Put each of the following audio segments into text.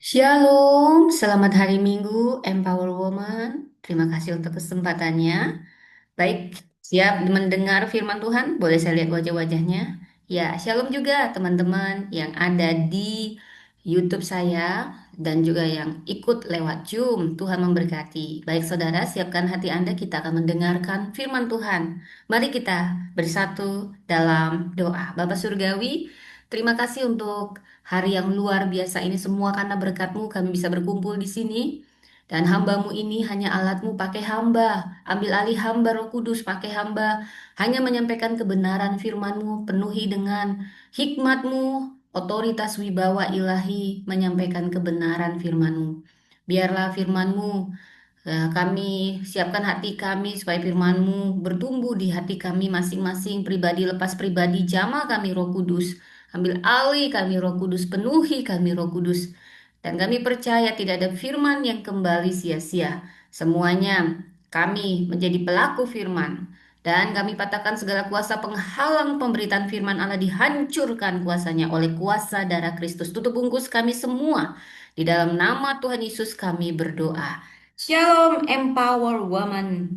Shalom, selamat hari Minggu, Empower Woman. Terima kasih untuk kesempatannya. Baik, siap mendengar firman Tuhan? Boleh saya lihat wajah-wajahnya? Ya, shalom juga teman-teman yang ada di YouTube saya dan juga yang ikut lewat Zoom. Tuhan memberkati. Baik saudara, siapkan hati Anda, kita akan mendengarkan firman Tuhan. Mari kita bersatu dalam doa. Bapa Surgawi, terima kasih untuk hari yang luar biasa ini semua karena berkat-Mu kami bisa berkumpul di sini. Dan hambamu ini hanya alatmu, pakai hamba. Ambil alih hamba Roh Kudus, pakai hamba. Hanya menyampaikan kebenaran firman-Mu, penuhi dengan hikmat-Mu, otoritas wibawa ilahi, menyampaikan kebenaran firman-Mu. Biarlah firman-Mu, kami siapkan hati kami supaya firman-Mu bertumbuh di hati kami masing-masing, pribadi lepas pribadi, jamah kami Roh Kudus. Ambil alih kami Roh Kudus, penuhi kami Roh Kudus. Dan kami percaya tidak ada firman yang kembali sia-sia. Semuanya kami menjadi pelaku firman. Dan kami patahkan segala kuasa penghalang pemberitaan firman Allah, dihancurkan kuasanya oleh kuasa darah Kristus. Tutup bungkus kami semua. Di dalam nama Tuhan Yesus kami berdoa. Shalom Empower Woman.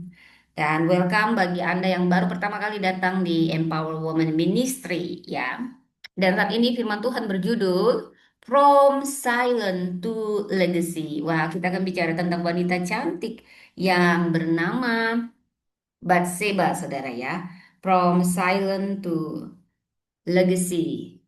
Dan welcome bagi Anda yang baru pertama kali datang di Empower Woman Ministry ya. Dan saat ini firman Tuhan berjudul From Silent to Legacy. Wah, kita akan bicara tentang wanita cantik yang bernama Batseba, saudara ya. From Silent to Legacy.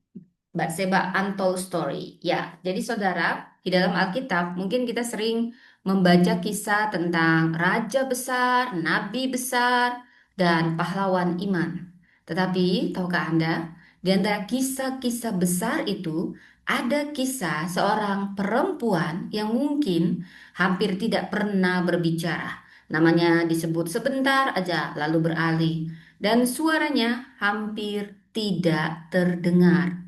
Batseba Untold Story. Ya, jadi saudara, di dalam Alkitab mungkin kita sering membaca kisah tentang raja besar, nabi besar, dan pahlawan iman. Tetapi, tahukah Anda, di antara kisah-kisah besar itu ada kisah seorang perempuan yang mungkin hampir tidak pernah berbicara. Namanya disebut sebentar aja lalu beralih dan suaranya hampir tidak terdengar.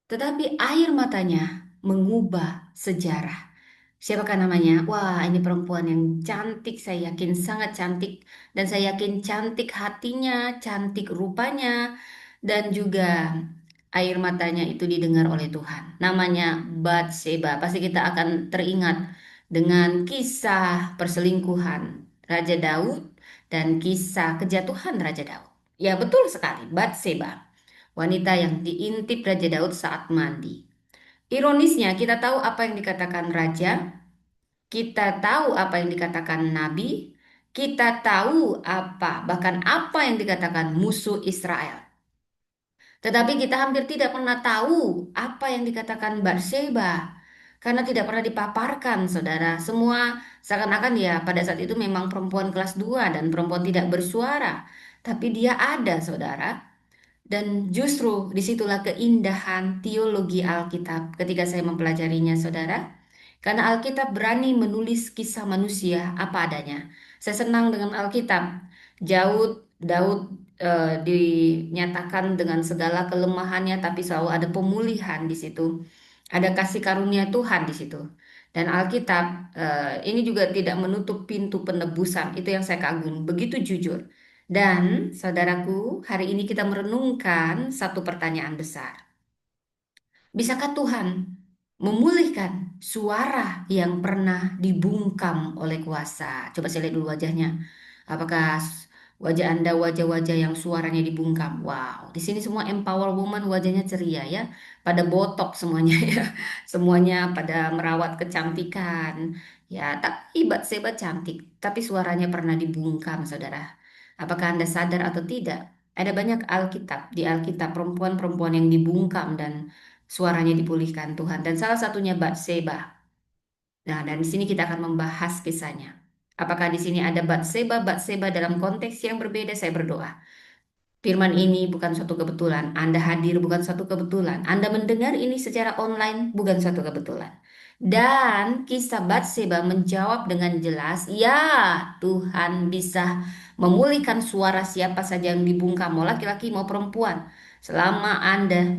Tetapi air matanya mengubah sejarah. Siapakah namanya? Wah, ini perempuan yang cantik, saya yakin sangat cantik. Dan saya yakin cantik hatinya, cantik rupanya, dan juga air matanya itu didengar oleh Tuhan. Namanya Batseba. Pasti kita akan teringat dengan kisah perselingkuhan Raja Daud dan kisah kejatuhan Raja Daud. Ya, betul sekali, Batseba. Wanita yang diintip Raja Daud saat mandi. Ironisnya, kita tahu apa yang dikatakan raja, kita tahu apa yang dikatakan nabi, kita tahu bahkan apa yang dikatakan musuh Israel. Tetapi kita hampir tidak pernah tahu apa yang dikatakan Batseba. Karena tidak pernah dipaparkan, saudara. Semua seakan-akan ya pada saat itu memang perempuan kelas 2 dan perempuan tidak bersuara. Tapi dia ada, saudara. Dan justru disitulah keindahan teologi Alkitab ketika saya mempelajarinya, saudara. Karena Alkitab berani menulis kisah manusia apa adanya. Saya senang dengan Alkitab. Daud dinyatakan dengan segala kelemahannya, tapi selalu ada pemulihan di situ. Ada kasih karunia Tuhan di situ. Dan Alkitab ini juga tidak menutup pintu penebusan. Itu yang saya kagum. Begitu jujur. Dan saudaraku, hari ini kita merenungkan satu pertanyaan besar. Bisakah Tuhan memulihkan suara yang pernah dibungkam oleh kuasa? Coba saya lihat dulu wajahnya. Apakah wajah Anda wajah-wajah yang suaranya dibungkam? Wow, di sini semua empower woman wajahnya ceria ya. Pada botok semuanya ya. Semuanya pada merawat kecantikan. Ya, tapi Batseba cantik, tapi suaranya pernah dibungkam, saudara. Apakah Anda sadar atau tidak? Ada banyak Alkitab, di Alkitab perempuan-perempuan yang dibungkam dan suaranya dipulihkan Tuhan. Dan salah satunya Batseba. Nah, dan di sini kita akan membahas kisahnya. Apakah di sini ada Batseba dalam konteks yang berbeda? Saya berdoa. Firman ini bukan suatu kebetulan. Anda hadir bukan suatu kebetulan. Anda mendengar ini secara online bukan suatu kebetulan. Dan kisah Batseba menjawab dengan jelas, ya Tuhan bisa memulihkan suara siapa saja yang dibungkam, mau laki-laki mau perempuan. Selama Anda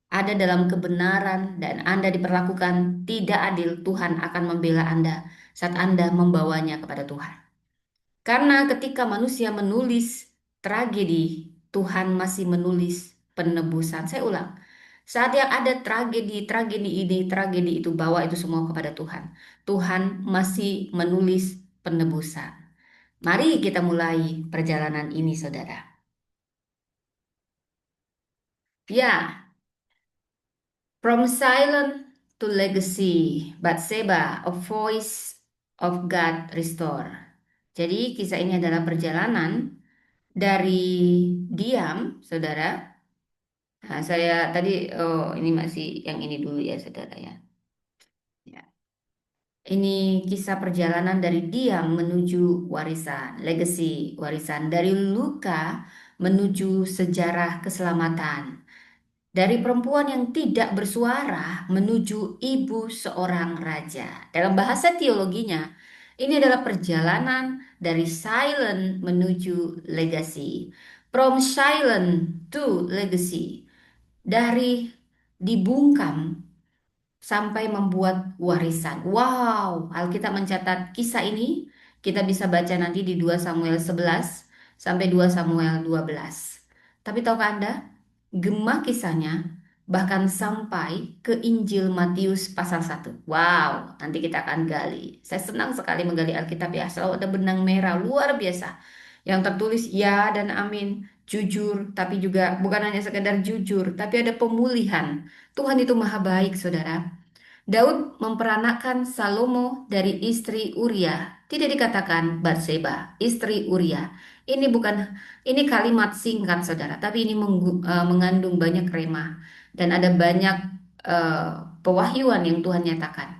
ada dalam kebenaran dan Anda diperlakukan tidak adil, Tuhan akan membela Anda saat Anda membawanya kepada Tuhan. Karena ketika manusia menulis tragedi, Tuhan masih menulis penebusan. Saya ulang, Saat yang ada tragedi ini, tragedi itu, bawa itu semua kepada Tuhan. Tuhan masih menulis penebusan. Mari kita mulai perjalanan ini, saudara. Ya, from silent to legacy, Bathsheba, a voice of God restore. Jadi kisah ini adalah perjalanan dari diam, saudara. Nah, saya tadi, oh ini masih yang ini dulu ya, saudara ya. Ya. Ini kisah perjalanan dari diam menuju warisan, legacy, warisan. Dari luka menuju sejarah keselamatan. Dari perempuan yang tidak bersuara menuju ibu seorang raja. Dalam bahasa teologinya, ini adalah perjalanan dari silent menuju legacy. From silent to legacy. Dari dibungkam sampai membuat warisan. Wow, Alkitab mencatat kisah ini kita bisa baca nanti di 2 Samuel 11 sampai 2 Samuel 12. Tapi tahukah Anda, gema kisahnya bahkan sampai ke Injil Matius pasal 1. Wow, nanti kita akan gali. Saya senang sekali menggali Alkitab ya, selalu ada benang merah luar biasa yang tertulis ya dan amin, jujur, tapi juga bukan hanya sekedar jujur, tapi ada pemulihan. Tuhan itu maha baik, saudara. Daud memperanakan Salomo dari istri Uria. Tidak dikatakan Batseba, istri Uria. Ini kalimat singkat, saudara, tapi ini mengandung banyak rema dan ada banyak eh, pewahyuan yang Tuhan nyatakan.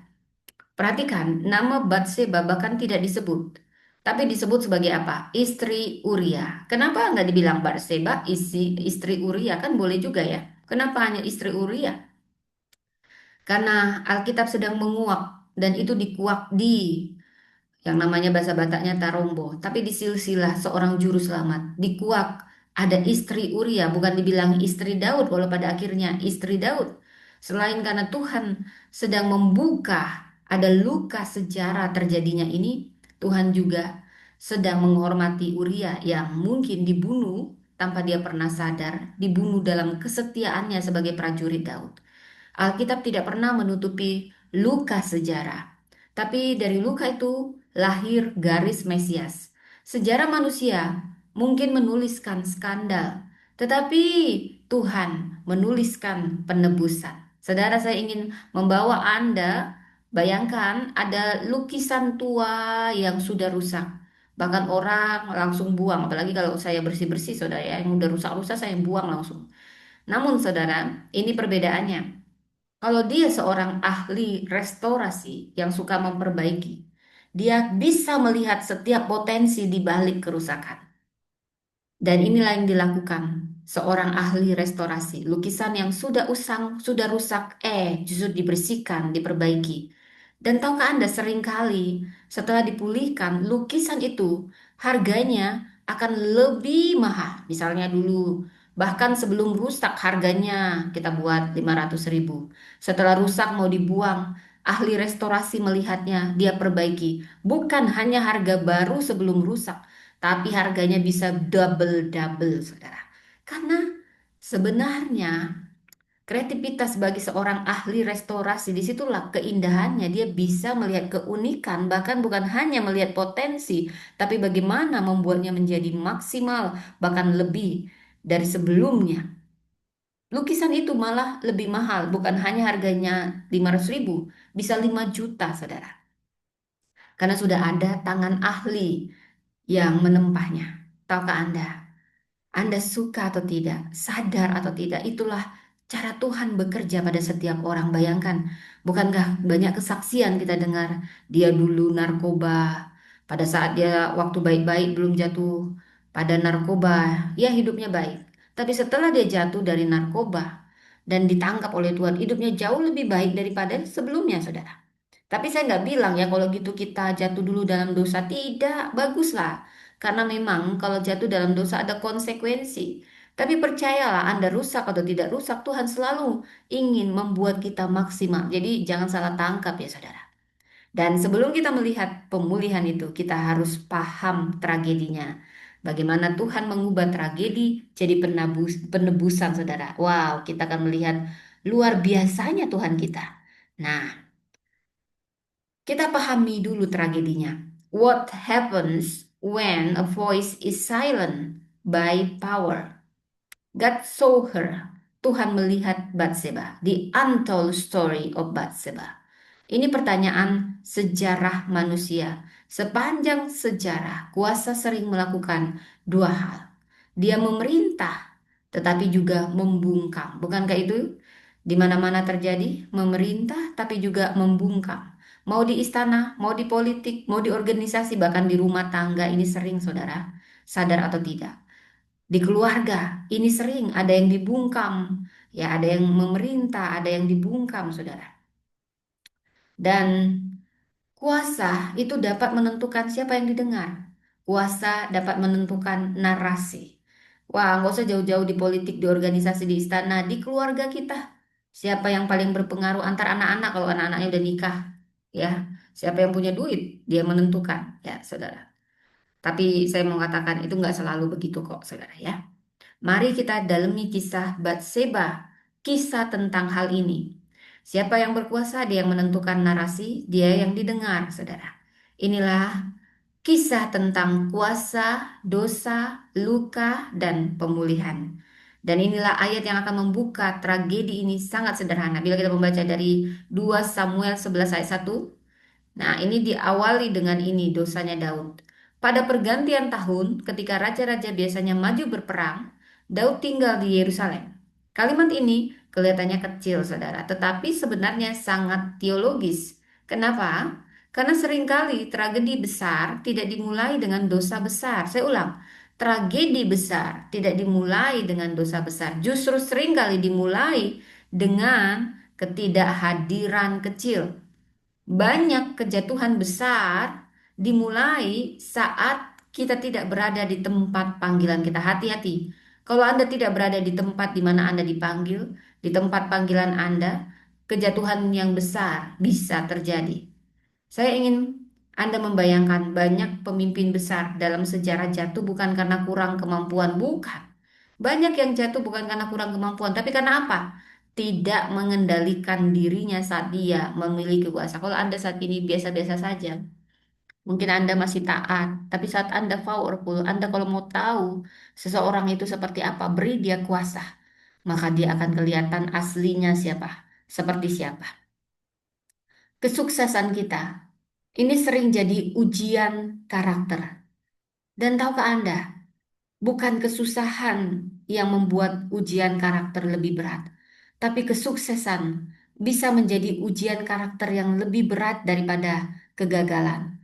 Perhatikan, nama Batseba bahkan tidak disebut, tapi disebut sebagai apa? Istri Uria. Kenapa nggak dibilang Batseba, istri Uria? Kan boleh juga ya. Kenapa hanya istri Uria? Karena Alkitab sedang menguak dan itu dikuak di yang namanya bahasa Bataknya Tarombo, tapi di silsilah seorang juru selamat dikuak ada istri Uria, bukan dibilang istri Daud, walau pada akhirnya istri Daud. Selain karena Tuhan sedang membuka ada luka sejarah terjadinya ini, Tuhan juga sedang menghormati Uria yang mungkin dibunuh tanpa dia pernah sadar, dibunuh dalam kesetiaannya sebagai prajurit Daud. Alkitab tidak pernah menutupi luka sejarah, tapi dari luka itu lahir garis Mesias. Sejarah manusia mungkin menuliskan skandal, tetapi Tuhan menuliskan penebusan. Saudara, saya ingin membawa Anda, bayangkan ada lukisan tua yang sudah rusak. Bahkan orang langsung buang, apalagi kalau saya bersih-bersih, saudara ya, yang udah rusak-rusak saya buang langsung. Namun saudara, ini perbedaannya. Kalau dia seorang ahli restorasi yang suka memperbaiki, dia bisa melihat setiap potensi di balik kerusakan. Dan inilah yang dilakukan seorang ahli restorasi. Lukisan yang sudah usang, sudah rusak, justru dibersihkan, diperbaiki. Dan tahukah Anda seringkali setelah dipulihkan, lukisan itu harganya akan lebih mahal. Misalnya dulu, bahkan sebelum rusak harganya kita buat 500.000. Setelah rusak mau dibuang, ahli restorasi melihatnya, dia perbaiki. Bukan hanya harga baru sebelum rusak, tapi harganya bisa double-double, saudara. Karena sebenarnya kreativitas bagi seorang ahli restorasi, disitulah keindahannya. Dia bisa melihat keunikan, bahkan bukan hanya melihat potensi, tapi bagaimana membuatnya menjadi maksimal, bahkan lebih dari sebelumnya. Lukisan itu malah lebih mahal, bukan hanya harganya 500.000, bisa 5 juta, saudara. Karena sudah ada tangan ahli yang menempahnya. Tahukah Anda? Anda suka atau tidak, sadar atau tidak, itulah cara Tuhan bekerja pada setiap orang. Bayangkan, bukankah banyak kesaksian kita dengar, dia dulu narkoba, pada saat dia waktu baik-baik belum jatuh pada narkoba, ya hidupnya baik. Tapi setelah dia jatuh dari narkoba dan ditangkap oleh Tuhan, hidupnya jauh lebih baik daripada sebelumnya, saudara. Tapi saya nggak bilang ya kalau gitu kita jatuh dulu dalam dosa. Tidak, baguslah. Karena memang kalau jatuh dalam dosa ada konsekuensi. Tapi percayalah Anda rusak atau tidak rusak, Tuhan selalu ingin membuat kita maksimal. Jadi jangan salah tangkap ya saudara. Dan sebelum kita melihat pemulihan itu, kita harus paham tragedinya. Bagaimana Tuhan mengubah tragedi jadi penebusan saudara. Wow, kita akan melihat luar biasanya Tuhan kita. Nah, kita pahami dulu tragedinya. What happens when a voice is silent by power? God saw her. Tuhan melihat Batseba. The untold story of Batseba. Ini pertanyaan sejarah manusia. Sepanjang sejarah, kuasa sering melakukan dua hal. Dia memerintah, tetapi juga membungkam. Bukankah itu di mana-mana terjadi? Memerintah, tapi juga membungkam. Mau di istana, mau di politik, mau di organisasi, bahkan di rumah tangga ini sering, saudara. Sadar atau tidak? Di keluarga ini sering ada yang dibungkam, ya ada yang memerintah, ada yang dibungkam, saudara. Dan kuasa itu dapat menentukan siapa yang didengar. Kuasa dapat menentukan narasi. Wah, nggak usah jauh-jauh di politik, di organisasi, di istana, di keluarga kita. Siapa yang paling berpengaruh antar anak-anak kalau anak-anaknya udah nikah, ya. Siapa yang punya duit, dia menentukan, ya, saudara. Tapi saya mau katakan itu nggak selalu begitu kok, saudara, ya. Mari kita dalami kisah Batseba, kisah tentang hal ini. Siapa yang berkuasa, dia yang menentukan narasi, dia yang didengar, saudara. Inilah kisah tentang kuasa, dosa, luka, dan pemulihan. Dan inilah ayat yang akan membuka tragedi ini sangat sederhana. Bila kita membaca dari 2 Samuel 11 ayat 1, nah, ini diawali dengan ini dosanya Daud. Pada pergantian tahun, ketika raja-raja biasanya maju berperang, Daud tinggal di Yerusalem. Kalimat ini kelihatannya kecil, saudara, tetapi sebenarnya sangat teologis. Kenapa? Karena seringkali tragedi besar tidak dimulai dengan dosa besar. Saya ulang, tragedi besar tidak dimulai dengan dosa besar. Justru seringkali dimulai dengan ketidakhadiran kecil. Banyak kejatuhan besar dimulai saat kita tidak berada di tempat panggilan kita. Hati-hati. Kalau Anda tidak berada di tempat di mana Anda dipanggil, di tempat panggilan Anda, kejatuhan yang besar bisa terjadi. Saya ingin Anda membayangkan banyak pemimpin besar dalam sejarah jatuh bukan karena kurang kemampuan, bukan. Banyak yang jatuh bukan karena kurang kemampuan, tapi karena apa? Tidak mengendalikan dirinya saat dia memiliki kuasa. Kalau Anda saat ini biasa-biasa saja, mungkin Anda masih taat, tapi saat Anda powerful, Anda kalau mau tahu seseorang itu seperti apa, beri dia kuasa, maka dia akan kelihatan aslinya siapa, seperti siapa. Kesuksesan kita ini sering jadi ujian karakter. Dan tahukah Anda, bukan kesusahan yang membuat ujian karakter lebih berat, tapi kesuksesan bisa menjadi ujian karakter yang lebih berat daripada kegagalan.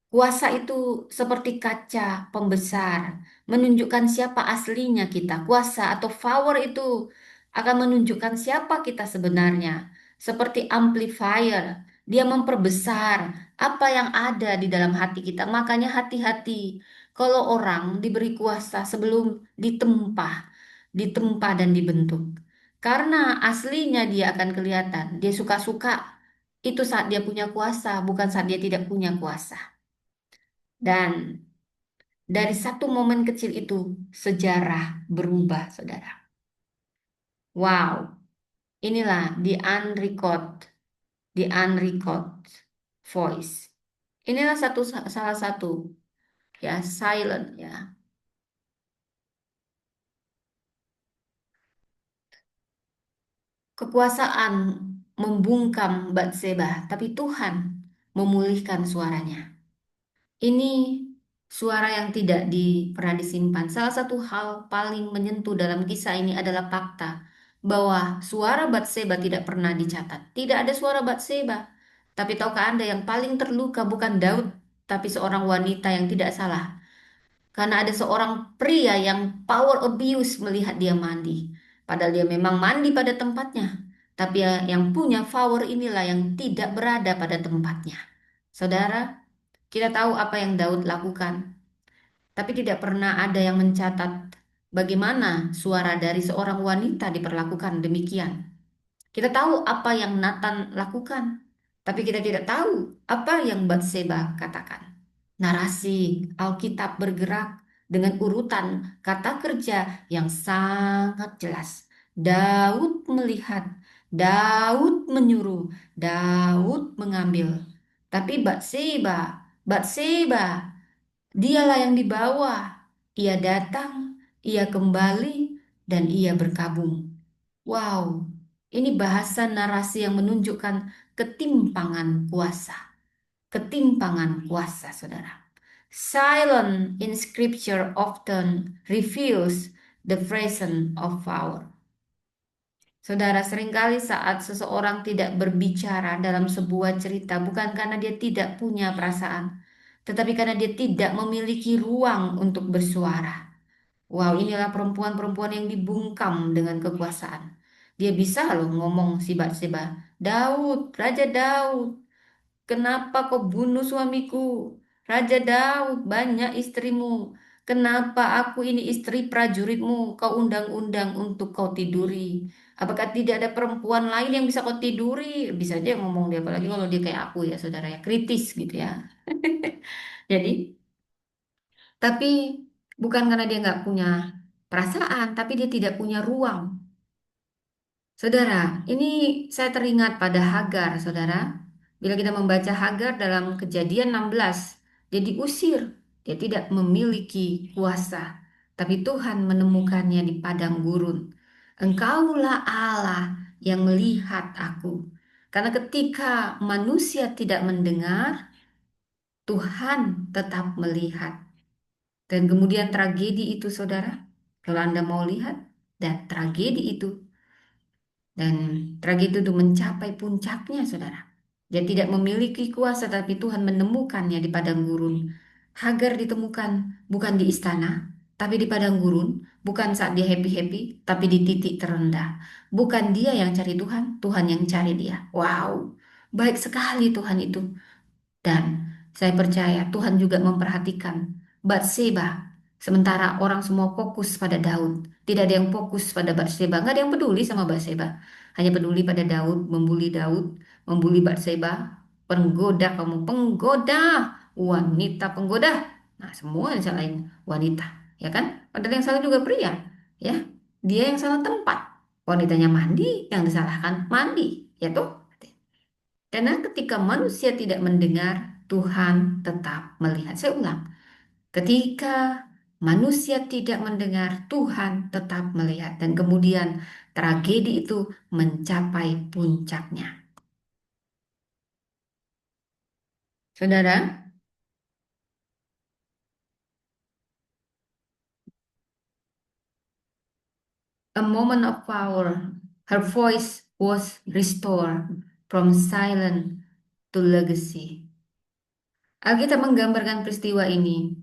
Kuasa itu seperti kaca pembesar, menunjukkan siapa aslinya kita. Kuasa atau power itu akan menunjukkan siapa kita sebenarnya. Seperti amplifier, dia memperbesar apa yang ada di dalam hati kita. Makanya hati-hati kalau orang diberi kuasa sebelum ditempa dan dibentuk. Karena aslinya dia akan kelihatan. Dia suka-suka itu saat dia punya kuasa, bukan saat dia tidak punya kuasa. Dan dari satu momen kecil itu, sejarah berubah, saudara. Wow, inilah the unrecord voice. Inilah salah satu ya silent ya. Kekuasaan membungkam Batseba, tapi Tuhan memulihkan suaranya. Ini suara yang tidak pernah disimpan. Salah satu hal paling menyentuh dalam kisah ini adalah fakta bahwa suara Batseba tidak pernah dicatat. Tidak ada suara Batseba. Tapi tahukah Anda yang paling terluka bukan Daud, tapi seorang wanita yang tidak salah. Karena ada seorang pria yang power abuse melihat dia mandi. Padahal dia memang mandi pada tempatnya. Tapi yang punya power inilah yang tidak berada pada tempatnya. Saudara, kita tahu apa yang Daud lakukan, tapi tidak pernah ada yang mencatat bagaimana suara dari seorang wanita diperlakukan demikian. Kita tahu apa yang Nathan lakukan, tapi kita tidak tahu apa yang Batseba katakan. Narasi Alkitab bergerak dengan urutan kata kerja yang sangat jelas. Daud melihat Daud menyuruh, Daud mengambil. Tapi Batseba, dialah yang dibawa. Ia datang, ia kembali, dan ia berkabung. Wow, ini bahasa narasi yang menunjukkan ketimpangan kuasa. Ketimpangan kuasa, saudara. Silence in scripture often reveals the presence of power. Saudara, seringkali saat seseorang tidak berbicara dalam sebuah cerita, bukan karena dia tidak punya perasaan, tetapi karena dia tidak memiliki ruang untuk bersuara. Wow, inilah perempuan-perempuan yang dibungkam dengan kekuasaan. Dia bisa loh ngomong si Batseba, Daud, Raja Daud, kenapa kau bunuh suamiku? Raja Daud, banyak istrimu. Kenapa aku ini istri prajuritmu? Kau undang-undang untuk kau tiduri. Apakah tidak ada perempuan lain yang bisa kau tiduri? Bisa dia ngomong dia, apalagi kalau dia kayak aku ya, saudara ya, kritis gitu ya. Jadi, tapi bukan karena dia nggak punya perasaan, tapi dia tidak punya ruang. Saudara, ini saya teringat pada Hagar, saudara. Bila kita membaca Hagar dalam Kejadian 16, dia diusir, dia tidak memiliki kuasa, tapi Tuhan menemukannya di padang gurun. Engkaulah Allah yang melihat aku. Karena ketika manusia tidak mendengar, Tuhan tetap melihat. Dan kemudian tragedi itu, saudara, kalau Anda mau lihat, dan tragedi itu dan tragedi itu mencapai puncaknya, saudara. Dia tidak memiliki kuasa, tapi Tuhan menemukannya di padang gurun. Hagar ditemukan bukan di istana, tapi di padang gurun. Bukan saat dia happy-happy, tapi di titik terendah. Bukan dia yang cari Tuhan, Tuhan yang cari dia. Wow, baik sekali Tuhan itu. Dan saya percaya Tuhan juga memperhatikan Batseba. Sementara orang semua fokus pada Daud. Tidak ada yang fokus pada Batseba. Nggak ada yang peduli sama Batseba. Hanya peduli pada Daud, membuli Batseba. Penggoda kamu, penggoda. Wanita penggoda. Nah, semua yang salahin wanita. Ya kan? Padahal yang salah juga pria. Ya, dia yang salah tempat. Wanitanya mandi, yang disalahkan mandi. Ya tuh. Karena ketika manusia tidak mendengar, Tuhan tetap melihat. Saya ulang, ketika manusia tidak mendengar, Tuhan tetap melihat. Dan kemudian tragedi itu mencapai puncaknya. Saudara, a moment of power, her voice was restored from silence to legacy. Alkitab menggambarkan peristiwa ini.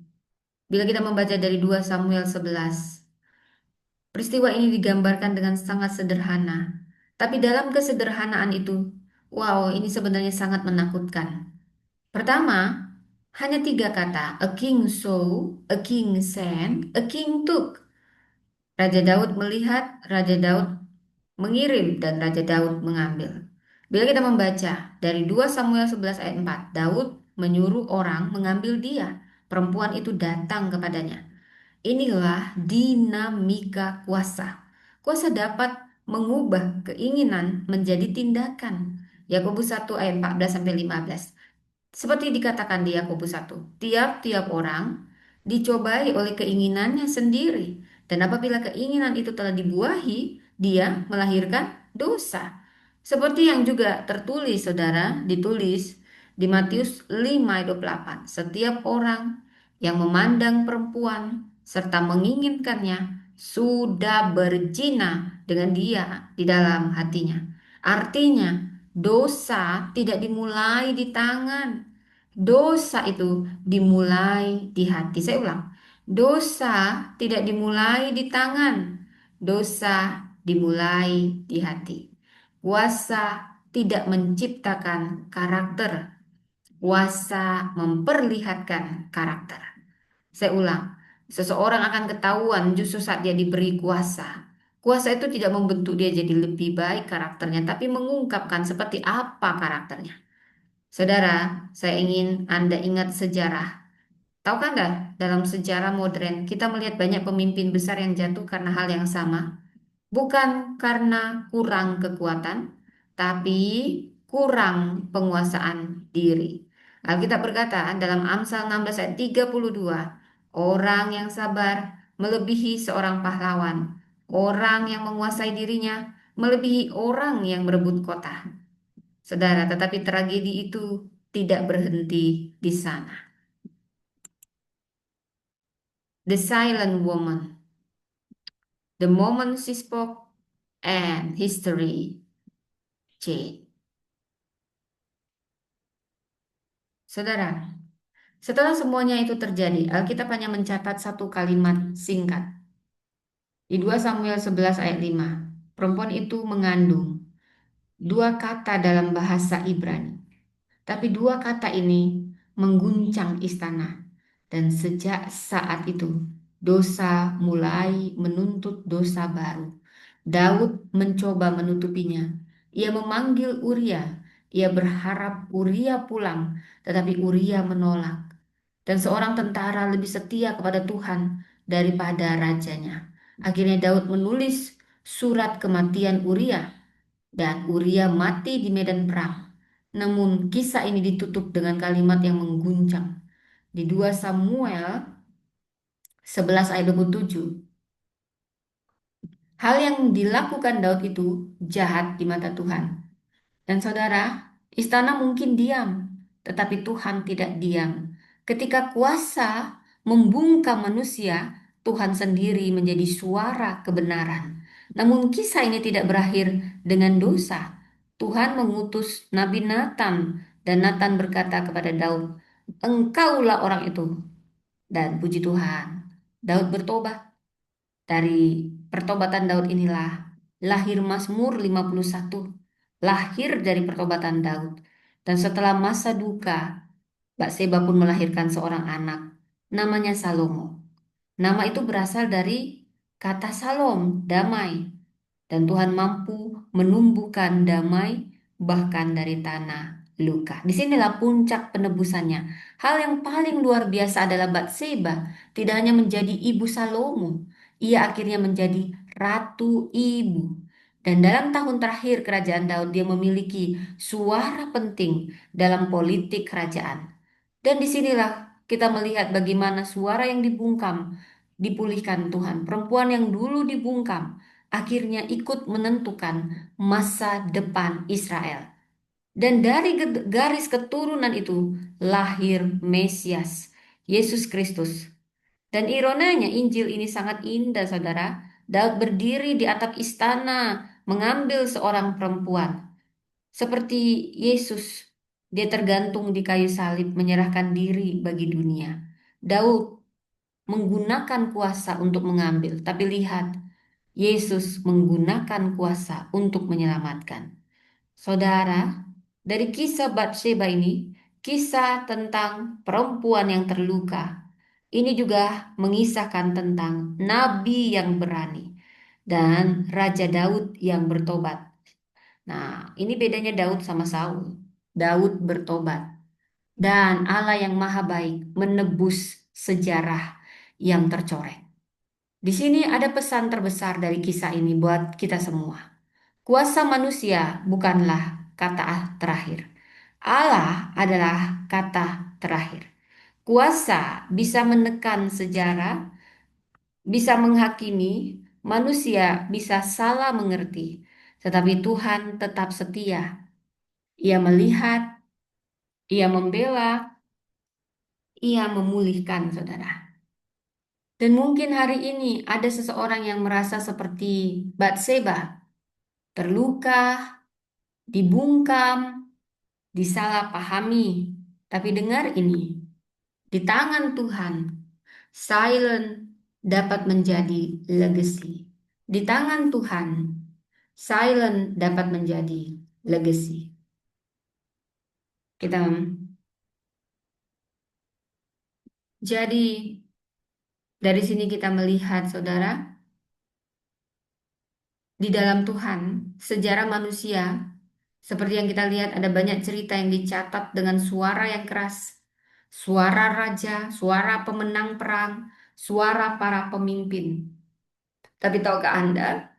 Bila kita membaca dari 2 Samuel 11, peristiwa ini digambarkan dengan sangat sederhana. Tapi dalam kesederhanaan itu, wow, ini sebenarnya sangat menakutkan. Pertama, hanya 3 kata, a king saw, a king sent, a king took. Raja Daud melihat, Raja Daud mengirim, dan Raja Daud mengambil. Bila kita membaca dari 2 Samuel 11 ayat 4, Daud menyuruh orang mengambil dia. Perempuan itu datang kepadanya. Inilah dinamika kuasa. Kuasa dapat mengubah keinginan menjadi tindakan. Yakobus 1 ayat 14 sampai 15. Seperti dikatakan di Yakobus 1, tiap-tiap orang dicobai oleh keinginannya sendiri. Dan apabila keinginan itu telah dibuahi, dia melahirkan dosa. Seperti yang juga tertulis, saudara, ditulis di Matius 5 ayat 28. Setiap orang yang memandang perempuan serta menginginkannya sudah berzina dengan dia di dalam hatinya. Artinya, dosa tidak dimulai di tangan. Dosa itu dimulai di hati. Saya ulang. Dosa tidak dimulai di tangan. Dosa dimulai di hati. Kuasa tidak menciptakan karakter. Kuasa memperlihatkan karakter. Saya ulang. Seseorang akan ketahuan justru saat dia diberi kuasa. Kuasa itu tidak membentuk dia jadi lebih baik karakternya, tapi mengungkapkan seperti apa karakternya. Saudara, saya ingin Anda ingat sejarah. Tahukah Anda, dalam sejarah modern, kita melihat banyak pemimpin besar yang jatuh karena hal yang sama. Bukan karena kurang kekuatan, tapi kurang penguasaan diri. Alkitab berkata dalam Amsal 16 ayat 32, orang yang sabar melebihi seorang pahlawan, orang yang menguasai dirinya melebihi orang yang merebut kota. Saudara, tetapi tragedi itu tidak berhenti di sana. The Silent Woman, the moment she spoke and history changed. Saudara, setelah semuanya itu terjadi, Alkitab hanya mencatat satu kalimat singkat. Di 2 Samuel 11 ayat 5, perempuan itu mengandung dua kata dalam bahasa Ibrani. Tapi dua kata ini mengguncang istana. Dan sejak saat itu, dosa mulai menuntut dosa baru. Daud mencoba menutupinya. Ia memanggil Uria. Ia berharap Uria pulang, tetapi Uria menolak. Dan seorang tentara lebih setia kepada Tuhan daripada rajanya. Akhirnya Daud menulis surat kematian Uria dan Uria mati di medan perang. Namun kisah ini ditutup dengan kalimat yang mengguncang. Di 2 Samuel 11 ayat 27. Hal yang dilakukan Daud itu jahat di mata Tuhan. Dan saudara, istana mungkin diam, tetapi Tuhan tidak diam. Ketika kuasa membungkam manusia, Tuhan sendiri menjadi suara kebenaran. Namun kisah ini tidak berakhir dengan dosa. Tuhan mengutus Nabi Nathan dan Nathan berkata kepada Daud, "Engkaulah orang itu." Dan puji Tuhan, Daud bertobat. Dari pertobatan Daud inilah lahir Mazmur 51, lahir dari pertobatan Daud. Dan setelah masa duka, Batseba pun melahirkan seorang anak, namanya Salomo. Nama itu berasal dari kata salom, damai. Dan Tuhan mampu menumbuhkan damai bahkan dari tanah luka. Disinilah puncak penebusannya. Hal yang paling luar biasa adalah Batseba tidak hanya menjadi ibu Salomo, ia akhirnya menjadi ratu ibu. Dan dalam tahun terakhir kerajaan Daud, dia memiliki suara penting dalam politik kerajaan. Dan disinilah kita melihat bagaimana suara yang dibungkam dipulihkan Tuhan. Perempuan yang dulu dibungkam akhirnya ikut menentukan masa depan Israel. Dan dari garis keturunan itu lahir Mesias, Yesus Kristus. Dan ironanya Injil ini sangat indah, saudara. Daud berdiri di atap istana, mengambil seorang perempuan. Seperti Yesus, dia tergantung di kayu salib, menyerahkan diri bagi dunia. Daud menggunakan kuasa untuk mengambil, tapi lihat, Yesus menggunakan kuasa untuk menyelamatkan. Saudara, dari kisah Batseba ini, kisah tentang perempuan yang terluka, ini juga mengisahkan tentang nabi yang berani dan Raja Daud yang bertobat. Nah, ini bedanya Daud sama Saul. Daud bertobat dan Allah yang maha baik menebus sejarah yang tercoreng. Di sini ada pesan terbesar dari kisah ini buat kita semua. Kuasa manusia bukanlah kata terakhir. Allah adalah kata terakhir. Kuasa bisa menekan sejarah, bisa menghakimi, manusia bisa salah mengerti, tetapi Tuhan tetap setia. Ia melihat, ia membela, ia memulihkan, saudara. Dan mungkin hari ini ada seseorang yang merasa seperti Batseba, terluka, dibungkam, disalahpahami. Tapi dengar ini, di tangan Tuhan, silent dapat menjadi legacy. Di tangan Tuhan, silent dapat menjadi legacy. Kita jadi dari sini kita melihat, saudara, di dalam Tuhan, sejarah manusia, seperti yang kita lihat ada banyak cerita yang dicatat dengan suara yang keras, suara raja, suara pemenang perang, suara para pemimpin. Tapi tahukah Anda,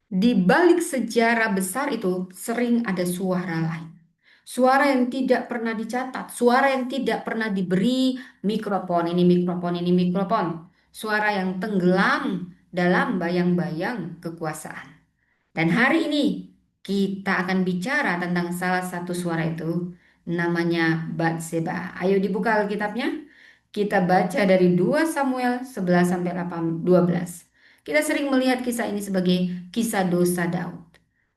Di balik sejarah besar itu sering ada suara lain. Suara yang tidak pernah dicatat, suara yang tidak pernah diberi mikrofon, ini mikrofon. Suara yang tenggelam dalam bayang-bayang kekuasaan. Dan hari ini kita akan bicara tentang salah satu suara itu, namanya Batseba. Ayo dibuka Alkitabnya. Kita baca dari 2 Samuel 11 sampai 12. Kita sering melihat kisah ini sebagai kisah dosa Daud.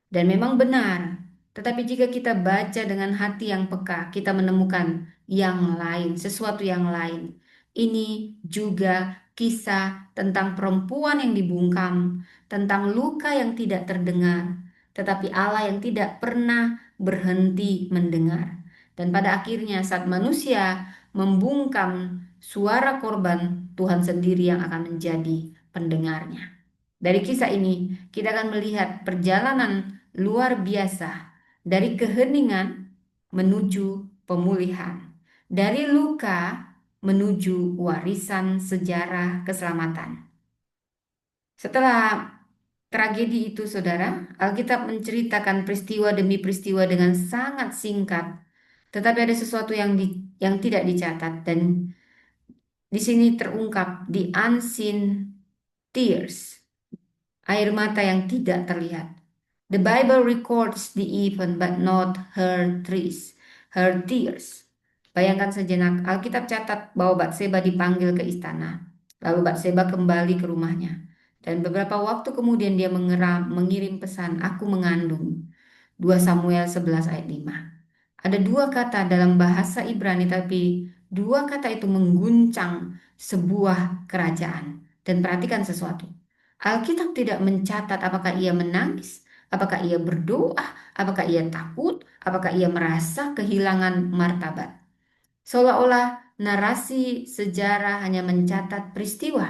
Dan memang benar. Tetapi jika kita baca dengan hati yang peka, kita menemukan yang lain, sesuatu yang lain. Ini juga kisah tentang perempuan yang dibungkam, tentang luka yang tidak terdengar, tetapi Allah yang tidak pernah berhenti mendengar. Dan pada akhirnya saat manusia membungkam suara korban, Tuhan sendiri yang akan menjadi pendengarnya. Dari kisah ini, kita akan melihat perjalanan luar biasa dari keheningan menuju pemulihan, dari luka menuju warisan sejarah keselamatan. Setelah tragedi itu, saudara, Alkitab menceritakan peristiwa demi peristiwa dengan sangat singkat, tetapi ada sesuatu yang tidak dicatat dan di sini terungkap the unseen tears, air mata yang tidak terlihat. The Bible records the event but not her tears. Bayangkan sejenak, Alkitab catat bahwa Batseba dipanggil ke istana. Lalu Batseba kembali ke rumahnya. Dan beberapa waktu kemudian dia mengirim pesan, aku mengandung. 2 Samuel 11 ayat 5. Ada dua kata dalam bahasa Ibrani, tapi dua kata itu mengguncang sebuah kerajaan. Dan perhatikan sesuatu. Alkitab tidak mencatat apakah ia menangis, apakah ia berdoa, apakah ia takut, apakah ia merasa kehilangan martabat. Seolah-olah narasi sejarah hanya mencatat peristiwa,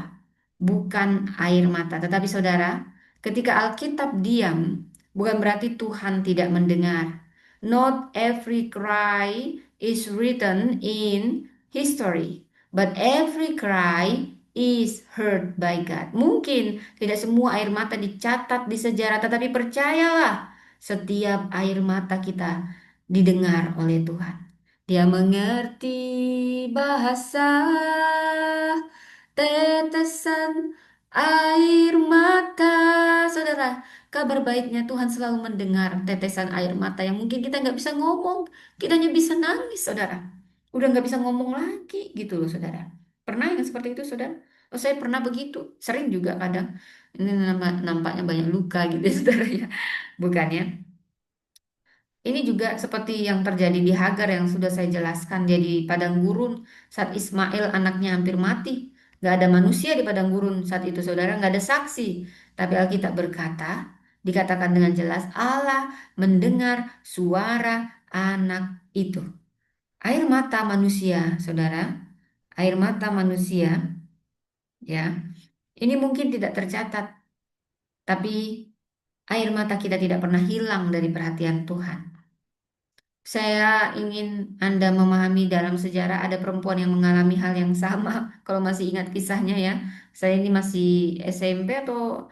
bukan air mata. Tetapi saudara, ketika Alkitab diam, bukan berarti Tuhan tidak mendengar. Not every cry is written in history, but every cry is heard by God. Mungkin tidak semua air mata dicatat di sejarah, tetapi percayalah, setiap air mata kita didengar oleh Tuhan. Dia mengerti bahasa tetesan air mata. Saudara, kabar baiknya Tuhan selalu mendengar tetesan air mata yang mungkin kita nggak bisa ngomong. Kita hanya bisa nangis, saudara. Udah nggak bisa ngomong lagi gitu loh, saudara. Pernah yang seperti itu, saudara? Oh, saya pernah begitu. Sering juga kadang. Ini nampaknya banyak luka gitu, ya, saudara ya. Bukan ya? Ini juga seperti yang terjadi di Hagar yang sudah saya jelaskan. Dia di padang gurun saat Ismail anaknya hampir mati. Gak ada manusia di padang gurun saat itu, saudara. Gak ada saksi. Tapi Alkitab berkata, dikatakan dengan jelas, Allah mendengar suara anak itu. Air mata manusia, saudara. Air mata manusia, ya. Ini mungkin tidak tercatat, tapi air mata kita tidak pernah hilang dari perhatian Tuhan. Saya ingin Anda memahami dalam sejarah ada perempuan yang mengalami hal yang sama. Kalau masih ingat kisahnya ya, saya ini masih SMP atau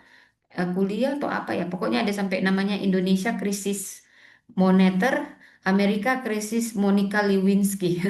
kuliah atau apa ya. Pokoknya ada sampai namanya Indonesia krisis moneter, Amerika krisis Monica Lewinsky.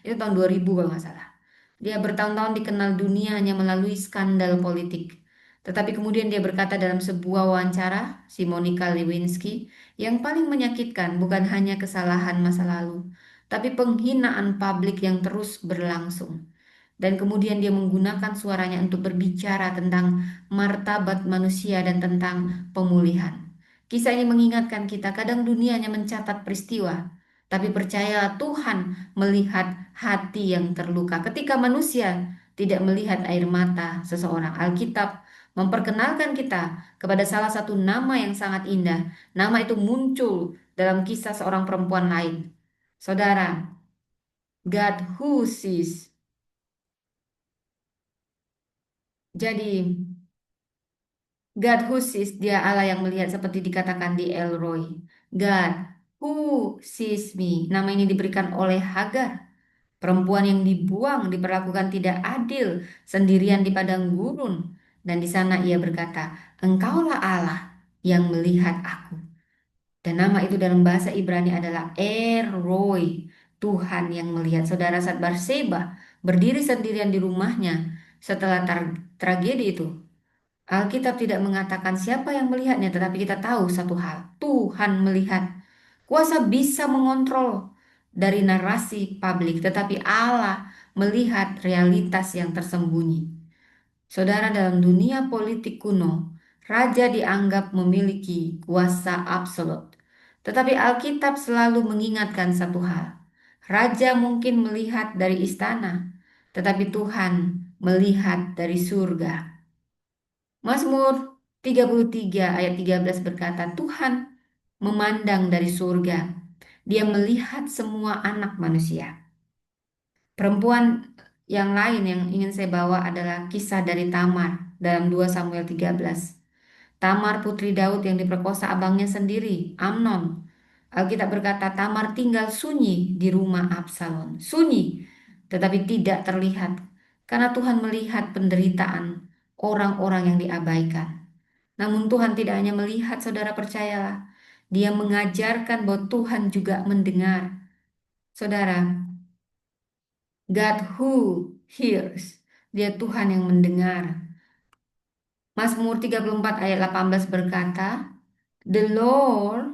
Itu tahun 2000 kalau nggak salah. Dia bertahun-tahun dikenal dunia hanya melalui skandal politik. Tetapi kemudian dia berkata dalam sebuah wawancara, si Monica Lewinsky, yang paling menyakitkan bukan hanya kesalahan masa lalu, tapi penghinaan publik yang terus berlangsung. Dan kemudian dia menggunakan suaranya untuk berbicara tentang martabat manusia dan tentang pemulihan. Kisah ini mengingatkan kita, kadang dunia hanya mencatat peristiwa, tapi percayalah Tuhan melihat hati yang terluka. Ketika manusia tidak melihat air mata seseorang, Alkitab memperkenalkan kita kepada salah satu nama yang sangat indah. Nama itu muncul dalam kisah seorang perempuan lain. Saudara, God who sees. Jadi, God who sees, dia Allah yang melihat seperti dikatakan di Elroy. God who sees me. Nama ini diberikan oleh Hagar. Perempuan yang dibuang, diperlakukan tidak adil, sendirian di padang gurun. Dan di sana ia berkata, Engkaulah Allah yang melihat aku. Dan nama itu dalam bahasa Ibrani adalah Eroi, Tuhan yang melihat. Saudara, saat Barseba berdiri sendirian di rumahnya setelah tragedi itu, Alkitab tidak mengatakan siapa yang melihatnya, tetapi kita tahu satu hal, Tuhan melihat. Kuasa bisa mengontrol dari narasi publik, tetapi Allah melihat realitas yang tersembunyi. Saudara, dalam dunia politik kuno, raja dianggap memiliki kuasa absolut. Tetapi Alkitab selalu mengingatkan satu hal. Raja mungkin melihat dari istana, tetapi Tuhan melihat dari surga. Mazmur 33 ayat 13 berkata, Tuhan memandang dari surga. Dia melihat semua anak manusia. Perempuan yang lain yang ingin saya bawa adalah kisah dari Tamar dalam 2 Samuel 13. Tamar putri Daud yang diperkosa abangnya sendiri, Amnon. Alkitab berkata Tamar tinggal sunyi di rumah Absalom. Sunyi, tetapi tidak terlihat. Karena Tuhan melihat penderitaan orang-orang yang diabaikan. Namun Tuhan tidak hanya melihat, saudara percayalah. Dia mengajarkan bahwa Tuhan juga mendengar. Saudara, God who hears. Dia Tuhan yang mendengar. Mazmur 34 ayat 18 berkata, The Lord,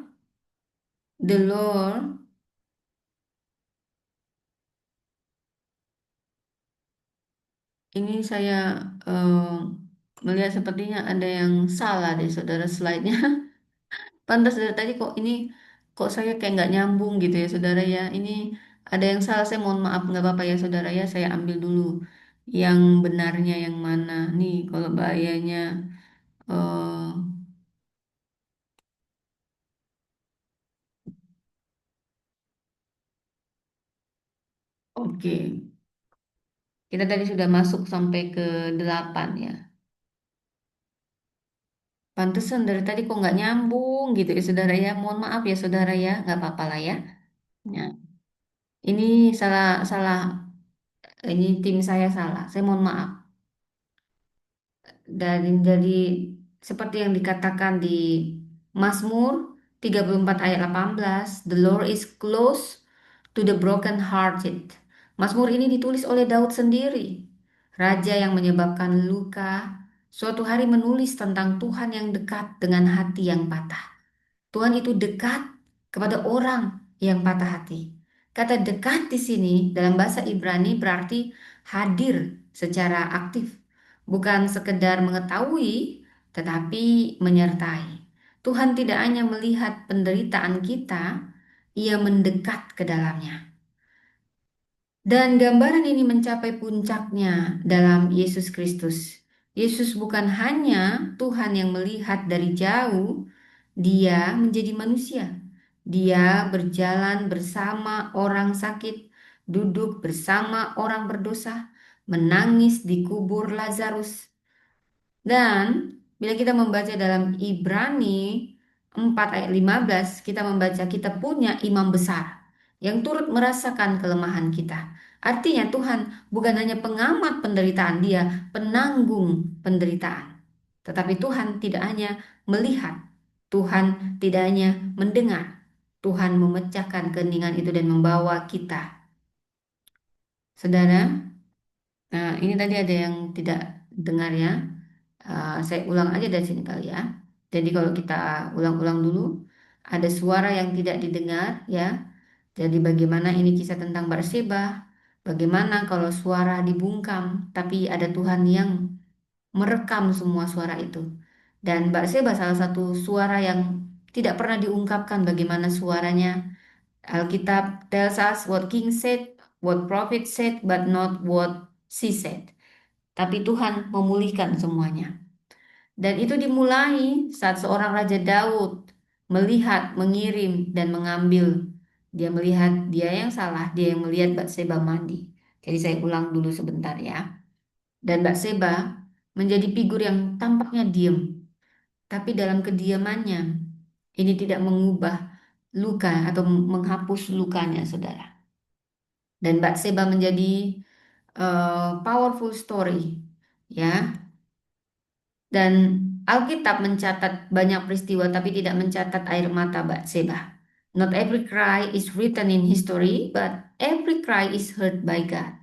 ini saya eh, melihat sepertinya ada yang salah deh saudara slide-nya. Pantas dari tadi kok saya kayak nggak nyambung gitu ya saudara ya. Ini ada yang salah, saya mohon maaf, nggak apa-apa ya saudara ya. Saya ambil dulu yang benarnya yang mana. Nih kalau bahayanya eh, oke. Kita tadi sudah masuk sampai ke 8 ya. Pantesan dari tadi kok nggak nyambung gitu ya saudara ya. Mohon maaf ya saudara ya, nggak apa-apa lah ya. Ya, ini salah salah ini tim saya salah. Saya mohon maaf. Dan jadi seperti yang dikatakan di Mazmur 34 ayat 18, The Lord is close to the broken-hearted. Mazmur ini ditulis oleh Daud sendiri, raja yang menyebabkan luka. Suatu hari menulis tentang Tuhan yang dekat dengan hati yang patah. Tuhan itu dekat kepada orang yang patah hati. Kata dekat di sini dalam bahasa Ibrani berarti hadir secara aktif, bukan sekedar mengetahui, tetapi menyertai. Tuhan tidak hanya melihat penderitaan kita, Ia mendekat ke dalamnya. Dan gambaran ini mencapai puncaknya dalam Yesus Kristus. Yesus bukan hanya Tuhan yang melihat dari jauh, Dia menjadi manusia. Dia berjalan bersama orang sakit, duduk bersama orang berdosa, menangis di kubur Lazarus. Dan bila kita membaca dalam Ibrani 4 ayat 15, kita membaca kita punya imam besar yang turut merasakan kelemahan kita. Artinya Tuhan bukan hanya pengamat penderitaan, Dia penanggung penderitaan. Tetapi Tuhan tidak hanya melihat, Tuhan tidak hanya mendengar, Tuhan memecahkan keheningan itu dan membawa kita. Saudara, nah ini tadi ada yang tidak dengar ya. Saya ulang aja dari sini kali ya. Jadi kalau kita ulang-ulang dulu, ada suara yang tidak didengar ya. Jadi bagaimana ini kisah tentang Barseba? Bagaimana kalau suara dibungkam, tapi ada Tuhan yang merekam semua suara itu. Dan Barseba salah satu suara yang tidak pernah diungkapkan bagaimana suaranya. Alkitab tells us what king said, what prophet said, but not what she said. Tapi Tuhan memulihkan semuanya. Dan itu dimulai saat seorang Raja Daud melihat, mengirim, dan mengambil. Dia melihat dia yang salah, dia yang melihat Batseba mandi. Jadi saya ulang dulu sebentar ya. Dan Batseba menjadi figur yang tampaknya diam. Tapi dalam kediamannya, ini tidak mengubah luka atau menghapus lukanya, saudara. Dan Batseba menjadi powerful story, ya. Dan Alkitab mencatat banyak peristiwa tapi tidak mencatat air mata Batseba. Not every cry is written in history, but every cry is heard by God.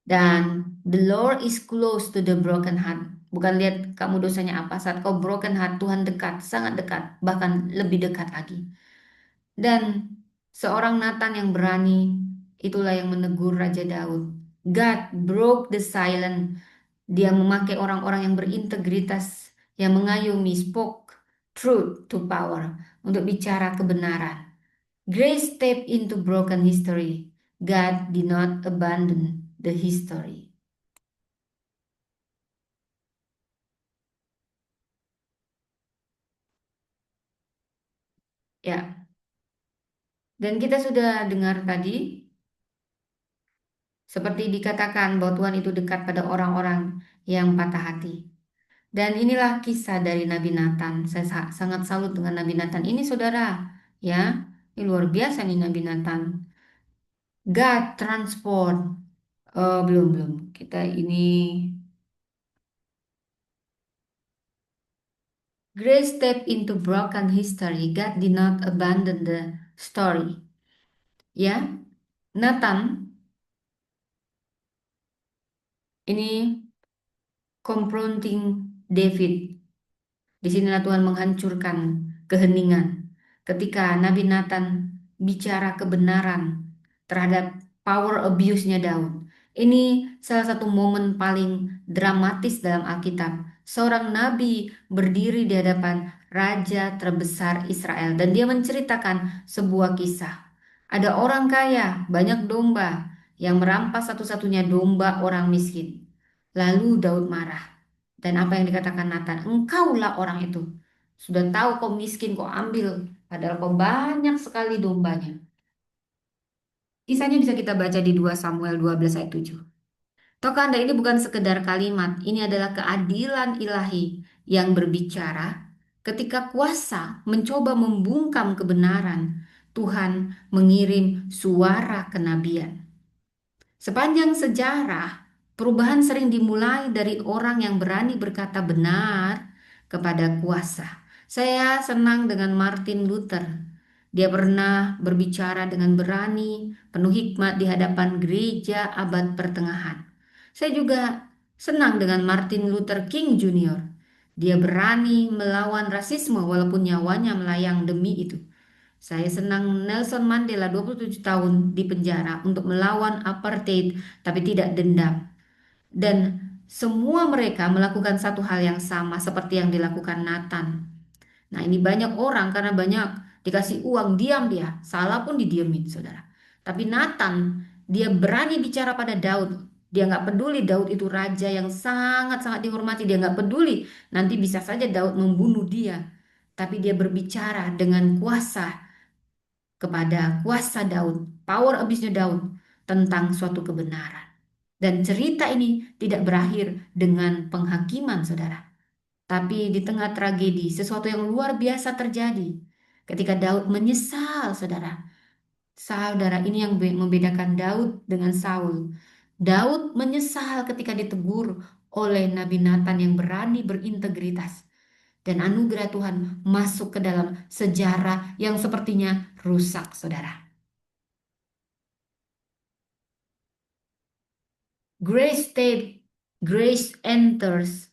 Dan the Lord is close to the broken heart. Bukan lihat kamu dosanya apa, saat kau broken heart, Tuhan dekat, sangat dekat, bahkan lebih dekat lagi. Dan seorang Nathan yang berani, itulah yang menegur Raja Daud. God broke the silence. Dia memakai orang-orang yang berintegritas, yang mengayomi, spoke truth to power, untuk bicara kebenaran. Grace stepped into broken history. God did not abandon the history. Ya, dan kita sudah dengar tadi, seperti dikatakan bahwa Tuhan itu dekat pada orang-orang yang patah hati. Dan inilah kisah dari Nabi Nathan. Saya sangat salut dengan Nabi Nathan ini, saudara. Ya, ini luar biasa nih Nabi Nathan. God transport. Belum, belum. Kita ini Grace step into broken history. God did not abandon the story. Ya, Nathan ini confronting David. Disinilah Tuhan menghancurkan keheningan. Ketika Nabi Nathan bicara kebenaran terhadap power abuse-nya Daud. Ini salah satu momen paling dramatis dalam Alkitab. Seorang nabi berdiri di hadapan raja terbesar Israel dan dia menceritakan sebuah kisah. Ada orang kaya, banyak domba yang merampas satu-satunya domba orang miskin. Lalu Daud marah. Dan apa yang dikatakan Nathan, engkaulah orang itu. Sudah tahu kau miskin, kau ambil. Padahal kau banyak sekali dombanya. Kisahnya bisa kita baca di 2 Samuel 12 ayat 7. Tahukah Anda ini bukan sekedar kalimat, ini adalah keadilan ilahi yang berbicara ketika kuasa mencoba membungkam kebenaran. Tuhan mengirim suara kenabian. Sepanjang sejarah, perubahan sering dimulai dari orang yang berani berkata benar kepada kuasa. Saya senang dengan Martin Luther. Dia pernah berbicara dengan berani, penuh hikmat di hadapan gereja abad pertengahan. Saya juga senang dengan Martin Luther King Jr. Dia berani melawan rasisme walaupun nyawanya melayang demi itu. Saya senang Nelson Mandela 27 tahun di penjara untuk melawan apartheid tapi tidak dendam. Dan semua mereka melakukan satu hal yang sama seperti yang dilakukan Nathan. Nah, ini banyak orang karena banyak dikasih uang diam dia, salah pun didiemin, saudara. Tapi Nathan, dia berani bicara pada Daud. Dia nggak peduli Daud itu raja yang sangat-sangat dihormati. Dia nggak peduli nanti bisa saja Daud membunuh dia. Tapi dia berbicara dengan kuasa kepada kuasa Daud, power abisnya Daud tentang suatu kebenaran. Dan cerita ini tidak berakhir dengan penghakiman, saudara. Tapi di tengah tragedi, sesuatu yang luar biasa terjadi. Ketika Daud menyesal, saudara. Saudara, ini yang membedakan Daud dengan Saul. Daud menyesal ketika ditegur oleh Nabi Nathan yang berani berintegritas. Dan anugerah Tuhan masuk ke dalam sejarah yang sepertinya rusak, saudara. Grace step, grace enters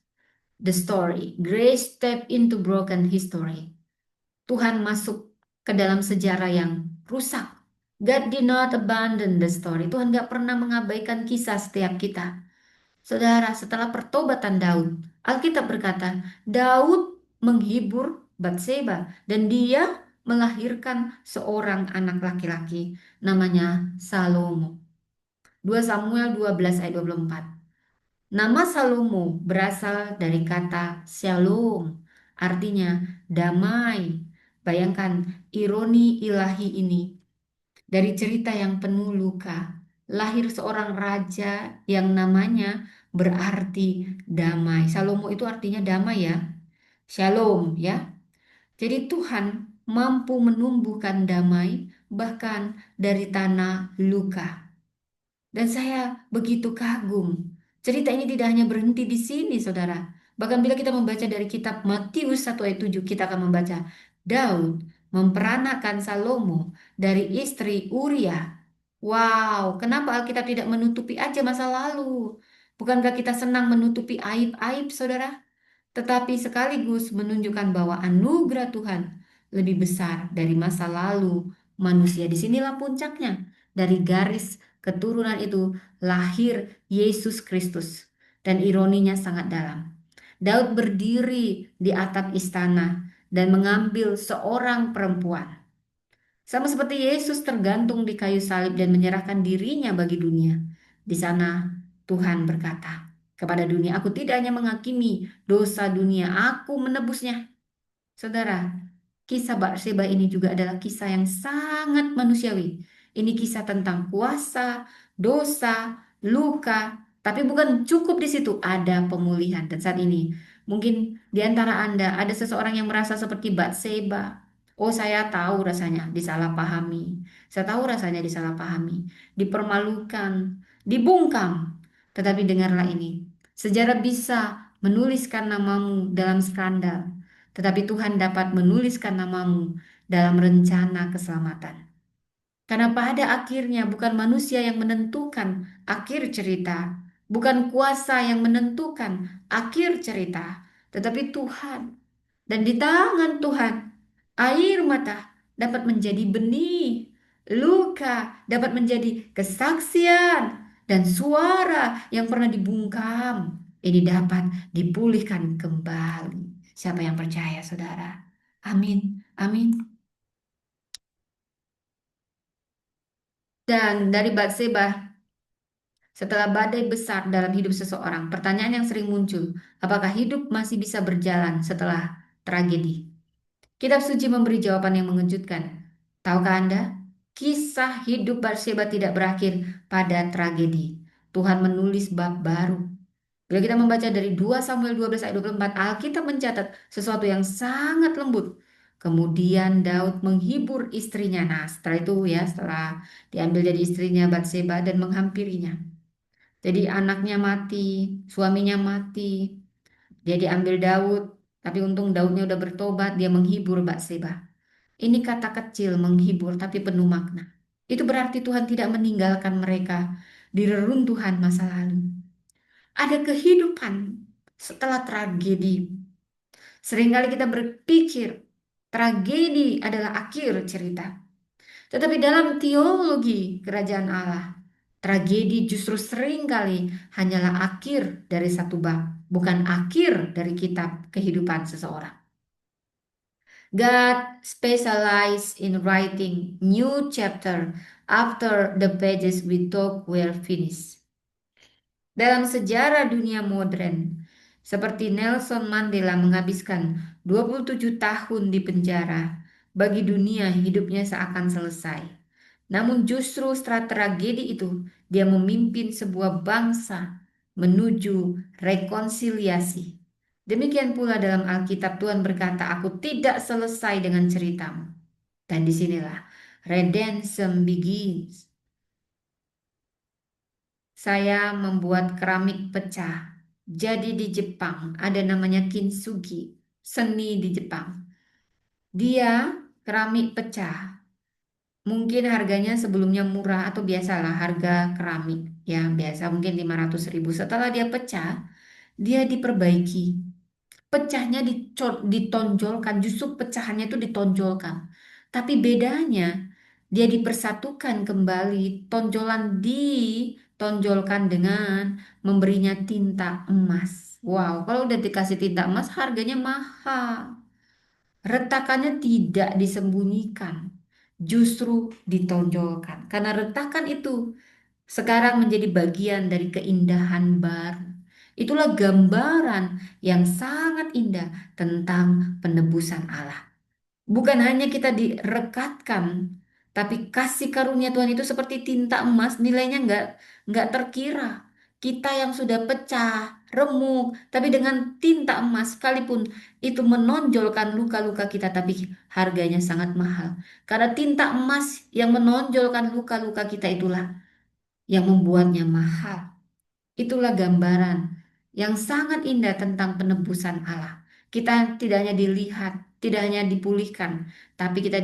the story. Grace step into broken history. Tuhan masuk ke dalam sejarah yang rusak. God did not abandon the story. Tuhan gak pernah mengabaikan kisah setiap kita. Saudara, setelah pertobatan Daud, Alkitab berkata, Daud menghibur Batseba dan dia melahirkan seorang anak laki-laki namanya Salomo. 2 Samuel 12 ayat 24. Nama Salomo berasal dari kata shalom, artinya damai. Bayangkan ironi ilahi ini. Dari cerita yang penuh luka, lahir seorang raja yang namanya berarti damai. Salomo itu artinya damai ya. Shalom ya. Jadi Tuhan mampu menumbuhkan damai bahkan dari tanah luka. Dan saya begitu kagum. Cerita ini tidak hanya berhenti di sini, saudara. Bahkan bila kita membaca dari kitab Matius 1 ayat 7, kita akan membaca Daud memperanakan Salomo dari istri Uria. Wow, kenapa Alkitab tidak menutupi aja masa lalu? Bukankah kita senang menutupi aib-aib, saudara? Tetapi sekaligus menunjukkan bahwa anugerah Tuhan lebih besar dari masa lalu manusia. Disinilah puncaknya. Dari garis keturunan itu lahir Yesus Kristus. Dan ironinya sangat dalam. Daud berdiri di atap istana dan mengambil seorang perempuan. Sama seperti Yesus tergantung di kayu salib dan menyerahkan dirinya bagi dunia. Di sana Tuhan berkata kepada dunia, "Aku tidak hanya menghakimi dosa dunia, aku menebusnya." Saudara, kisah Batseba ini juga adalah kisah yang sangat manusiawi. Ini kisah tentang kuasa, dosa, luka, tapi bukan cukup di situ, ada pemulihan. Dan saat ini, mungkin di antara Anda ada seseorang yang merasa seperti Batseba. Oh, saya tahu rasanya disalahpahami. Saya tahu rasanya disalahpahami, dipermalukan, dibungkam. Tetapi dengarlah ini, sejarah bisa menuliskan namamu dalam skandal, tetapi Tuhan dapat menuliskan namamu dalam rencana keselamatan. Karena pada akhirnya bukan manusia yang menentukan akhir cerita, bukan kuasa yang menentukan akhir cerita, tetapi Tuhan. Dan di tangan Tuhan, air mata dapat menjadi benih, luka dapat menjadi kesaksian, dan suara yang pernah dibungkam ini dapat dipulihkan kembali. Siapa yang percaya, saudara? Amin. Amin. Dan dari Batseba, setelah badai besar dalam hidup seseorang, pertanyaan yang sering muncul, apakah hidup masih bisa berjalan setelah tragedi? Kitab suci memberi jawaban yang mengejutkan. Tahukah Anda? Kisah hidup Batseba tidak berakhir pada tragedi. Tuhan menulis bab baru. Bila kita membaca dari 2 Samuel 12 ayat 24, Alkitab mencatat sesuatu yang sangat lembut. Kemudian Daud menghibur istrinya. Nah, setelah itu ya, setelah diambil jadi istrinya Batseba dan menghampirinya. Jadi anaknya mati, suaminya mati. Dia diambil Daud, tapi untung Daudnya udah bertobat, dia menghibur Batseba. Ini kata kecil menghibur tapi penuh makna. Itu berarti Tuhan tidak meninggalkan mereka di reruntuhan masa lalu. Ada kehidupan setelah tragedi. Seringkali kita berpikir tragedi adalah akhir cerita. Tetapi dalam teologi kerajaan Allah, tragedi justru seringkali hanyalah akhir dari satu bab, bukan akhir dari kitab kehidupan seseorang. God specialized in writing new chapter after the pages we thought were finished. Dalam sejarah dunia modern, seperti Nelson Mandela menghabiskan 27 tahun di penjara, bagi dunia hidupnya seakan selesai. Namun justru setelah tragedi itu, dia memimpin sebuah bangsa menuju rekonsiliasi. Demikian pula dalam Alkitab Tuhan berkata, "Aku tidak selesai dengan ceritamu." Dan disinilah redemption begins. Saya membuat keramik pecah. Jadi di Jepang ada namanya kintsugi, seni di Jepang. Dia keramik pecah. Mungkin harganya sebelumnya murah atau biasalah harga keramik. Ya biasa mungkin 500.000. Setelah dia pecah, dia diperbaiki. Pecahnya ditonjolkan, justru pecahannya itu ditonjolkan. Tapi bedanya dia dipersatukan kembali, tonjolan ditonjolkan dengan memberinya tinta emas. Wow, kalau udah dikasih tinta emas harganya mahal. Retakannya tidak disembunyikan, justru ditonjolkan. Karena retakan itu sekarang menjadi bagian dari keindahan baru. Itulah gambaran yang sangat indah tentang penebusan Allah. Bukan hanya kita direkatkan, tapi kasih karunia Tuhan itu seperti tinta emas, nilainya nggak terkira. Kita yang sudah pecah, remuk, tapi dengan tinta emas sekalipun itu menonjolkan luka-luka kita, tapi harganya sangat mahal. Karena tinta emas yang menonjolkan luka-luka kita itulah yang membuatnya mahal. Itulah gambaran yang sangat indah tentang penebusan Allah. Kita tidak hanya dilihat, tidak hanya dipulihkan, tapi kita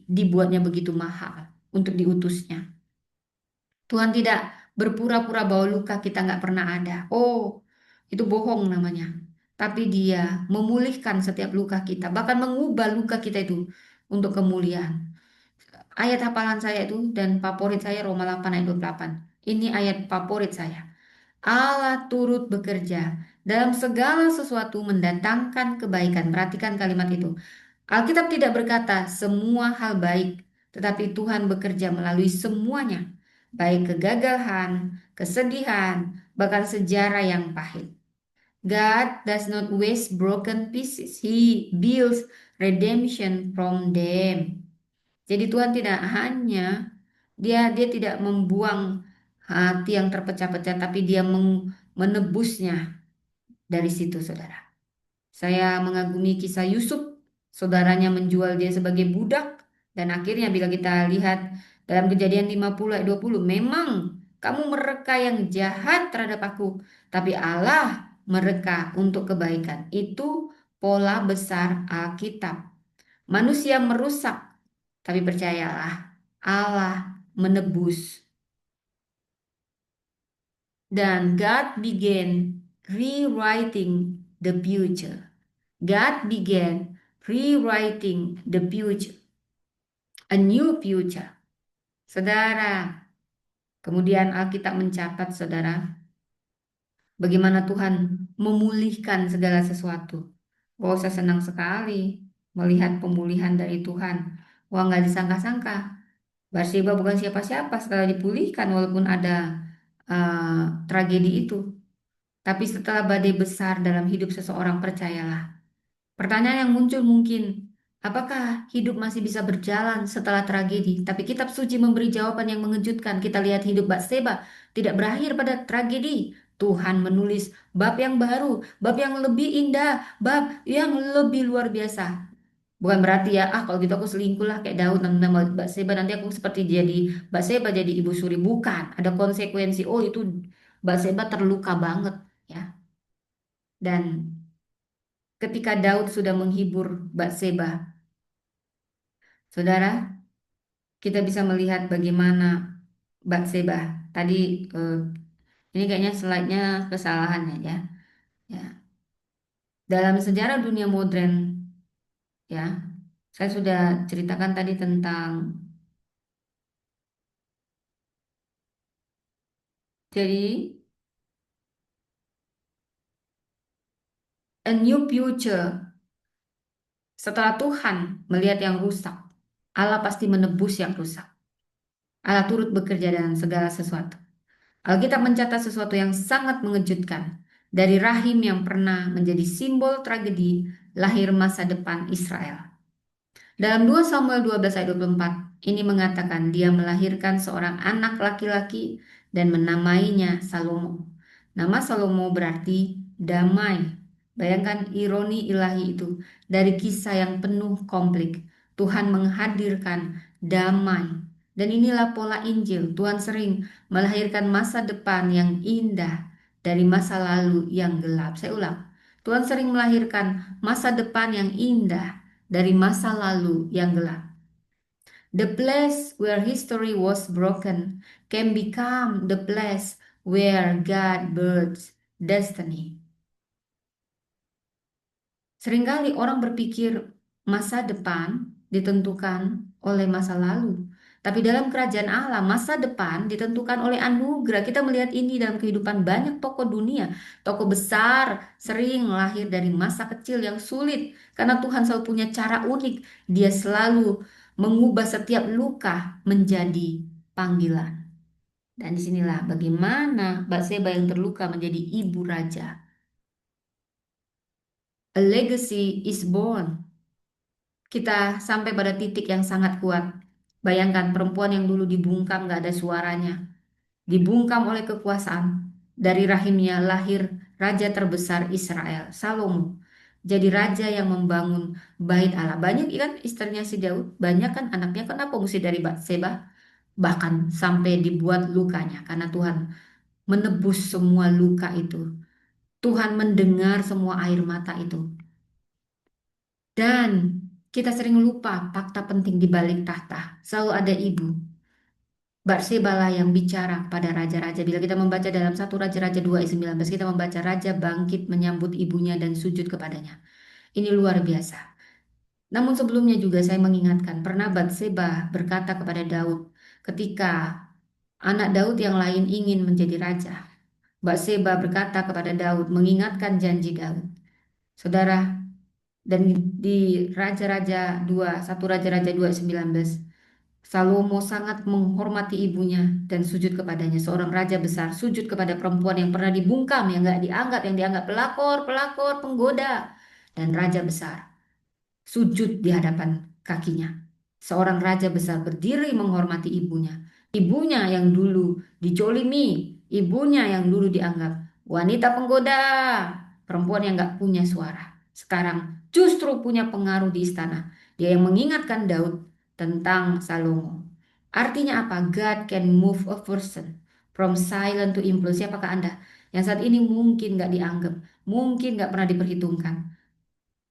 dibuatnya begitu mahal untuk diutusnya. Tuhan tidak berpura-pura bahwa luka kita nggak pernah ada. Oh, itu bohong namanya. Tapi Dia memulihkan setiap luka kita, bahkan mengubah luka kita itu untuk kemuliaan. Ayat hafalan saya itu dan favorit saya Roma 8 ayat 28. Ini ayat favorit saya. Allah turut bekerja dalam segala sesuatu mendatangkan kebaikan. Perhatikan kalimat itu. Alkitab tidak berkata semua hal baik, tetapi Tuhan bekerja melalui semuanya, baik kegagalan, kesedihan, bahkan sejarah yang pahit. God does not waste broken pieces. He builds redemption from them. Jadi Tuhan tidak hanya dia tidak membuang hati yang terpecah-pecah, tapi Dia menebusnya dari situ, saudara. Saya mengagumi kisah Yusuf, saudaranya menjual dia sebagai budak, dan akhirnya bila kita lihat dalam Kejadian 50 ayat 20, memang kamu mereka yang jahat terhadap aku, tapi Allah mereka untuk kebaikan. Itu pola besar Alkitab. Manusia merusak, tapi percayalah, Allah menebus. Dan God began rewriting the future. God began rewriting the future, a new future. Saudara, kemudian Alkitab mencatat, saudara, bagaimana Tuhan memulihkan segala sesuatu. Oh, saya senang sekali melihat pemulihan dari Tuhan. Wah, nggak disangka-sangka. Bathsheba bukan siapa-siapa setelah dipulihkan walaupun ada tragedi itu. Tapi setelah badai besar dalam hidup seseorang, percayalah. Pertanyaan yang muncul mungkin, apakah hidup masih bisa berjalan setelah tragedi? Tapi Kitab Suci memberi jawaban yang mengejutkan. Kita lihat hidup Batseba tidak berakhir pada tragedi. Tuhan menulis bab yang baru, bab yang lebih indah, bab yang lebih luar biasa. Bukan berarti ya, kalau gitu aku selingkuh lah kayak Daud nama Batseba, nanti aku seperti jadi Batseba jadi ibu suri. Bukan, ada konsekuensi. Oh, itu Batseba terluka banget ya. Dan ketika Daud sudah menghibur Batseba, saudara, kita bisa melihat bagaimana Batseba tadi, eh, ini kayaknya slide-nya kesalahan ya. Ya, dalam sejarah dunia modern ya, saya sudah ceritakan tadi tentang jadi a new future setelah Tuhan melihat yang rusak, Allah pasti menebus yang rusak. Allah turut bekerja dalam segala sesuatu. Alkitab mencatat sesuatu yang sangat mengejutkan. Dari rahim yang pernah menjadi simbol tragedi, lahir masa depan Israel. Dalam 2 Samuel 12 ayat 24, ini mengatakan dia melahirkan seorang anak laki-laki dan menamainya Salomo. Nama Salomo berarti damai. Bayangkan ironi ilahi itu. Dari kisah yang penuh konflik, Tuhan menghadirkan damai. Dan inilah pola Injil. Tuhan sering melahirkan masa depan yang indah dari masa lalu yang gelap. Saya ulang. Tuhan sering melahirkan masa depan yang indah dari masa lalu yang gelap. The place where history was broken can become the place where God births destiny. Seringkali orang berpikir masa depan ditentukan oleh masa lalu. Tapi dalam kerajaan Allah, masa depan ditentukan oleh anugerah. Kita melihat ini dalam kehidupan banyak tokoh dunia. Tokoh besar sering lahir dari masa kecil yang sulit. Karena Tuhan selalu punya cara unik. Dia selalu mengubah setiap luka menjadi panggilan. Dan disinilah bagaimana Batseba yang terluka menjadi ibu raja. A legacy is born. Kita sampai pada titik yang sangat kuat. Bayangkan perempuan yang dulu dibungkam gak ada suaranya. Dibungkam oleh kekuasaan. Dari rahimnya lahir raja terbesar Israel, Salomo. Jadi raja yang membangun bait Allah. Banyak kan istrinya si Daud, banyak kan anaknya. Kenapa mesti dari Batseba? Bahkan sampai dibuat lukanya. Karena Tuhan menebus semua luka itu. Tuhan mendengar semua air mata itu. Dan kita sering lupa fakta penting di balik tahta. Selalu ada ibu. Batseba lah yang bicara pada raja-raja. Bila kita membaca dalam satu Raja-Raja 2 ayat 19, kita membaca raja bangkit menyambut ibunya dan sujud kepadanya. Ini luar biasa. Namun sebelumnya juga saya mengingatkan, pernah Batseba berkata kepada Daud ketika anak Daud yang lain ingin menjadi raja. Batseba berkata kepada Daud, mengingatkan janji Daud. Saudara, dan di Raja-Raja 2, satu Raja-Raja 2 ayat 19, Salomo sangat menghormati ibunya dan sujud kepadanya. Seorang raja besar sujud kepada perempuan yang pernah dibungkam, yang nggak dianggap, yang dianggap pelakor, pelakor, penggoda. Dan raja besar sujud di hadapan kakinya. Seorang raja besar berdiri menghormati ibunya. Ibunya yang dulu dijolimi, ibunya yang dulu dianggap wanita penggoda, perempuan yang gak punya suara. Sekarang justru punya pengaruh di istana. Dia yang mengingatkan Daud tentang Salomo. Artinya apa? God can move a person from silent to influence. Siapakah Anda yang saat ini mungkin gak dianggap, mungkin gak pernah diperhitungkan?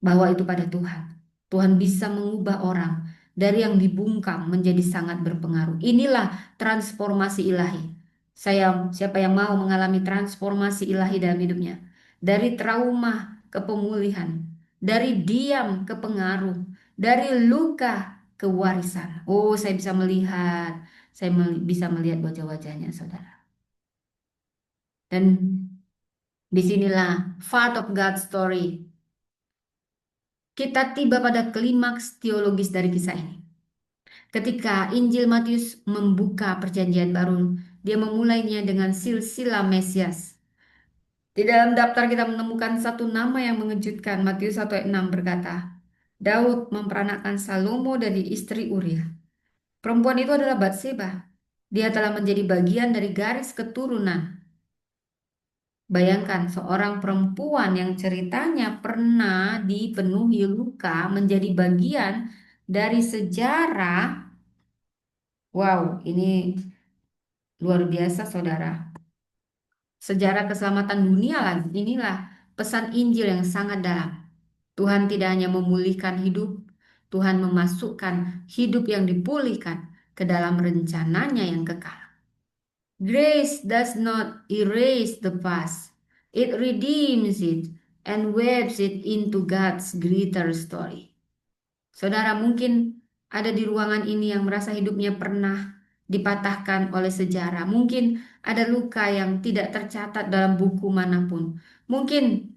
Bahwa itu pada Tuhan. Tuhan bisa mengubah orang dari yang dibungkam menjadi sangat berpengaruh. Inilah transformasi ilahi. Siapa yang mau mengalami transformasi ilahi dalam hidupnya? Dari trauma ke pemulihan, dari diam ke pengaruh, dari luka ke warisan. Oh, saya bisa melihat, bisa melihat wajah-wajahnya, saudara. Dan disinilah part of God's story. Kita tiba pada klimaks teologis dari kisah ini. Ketika Injil Matius membuka perjanjian baru, dia memulainya dengan silsilah Mesias. Di dalam daftar kita menemukan satu nama yang mengejutkan. Matius 1 ayat 6 berkata, Daud memperanakkan Salomo dari istri Uria. Perempuan itu adalah Batseba. Dia telah menjadi bagian dari garis keturunan. Bayangkan seorang perempuan yang ceritanya pernah dipenuhi luka menjadi bagian dari sejarah. Wow, ini luar biasa, saudara. Sejarah keselamatan dunia lagi. Inilah pesan Injil yang sangat dalam. Tuhan tidak hanya memulihkan hidup, Tuhan memasukkan hidup yang dipulihkan ke dalam rencananya yang kekal. Grace does not erase the past. It redeems it and weaves it into God's greater story. Saudara mungkin ada di ruangan ini yang merasa hidupnya pernah dipatahkan oleh sejarah. Mungkin ada luka yang tidak tercatat dalam buku manapun. Mungkin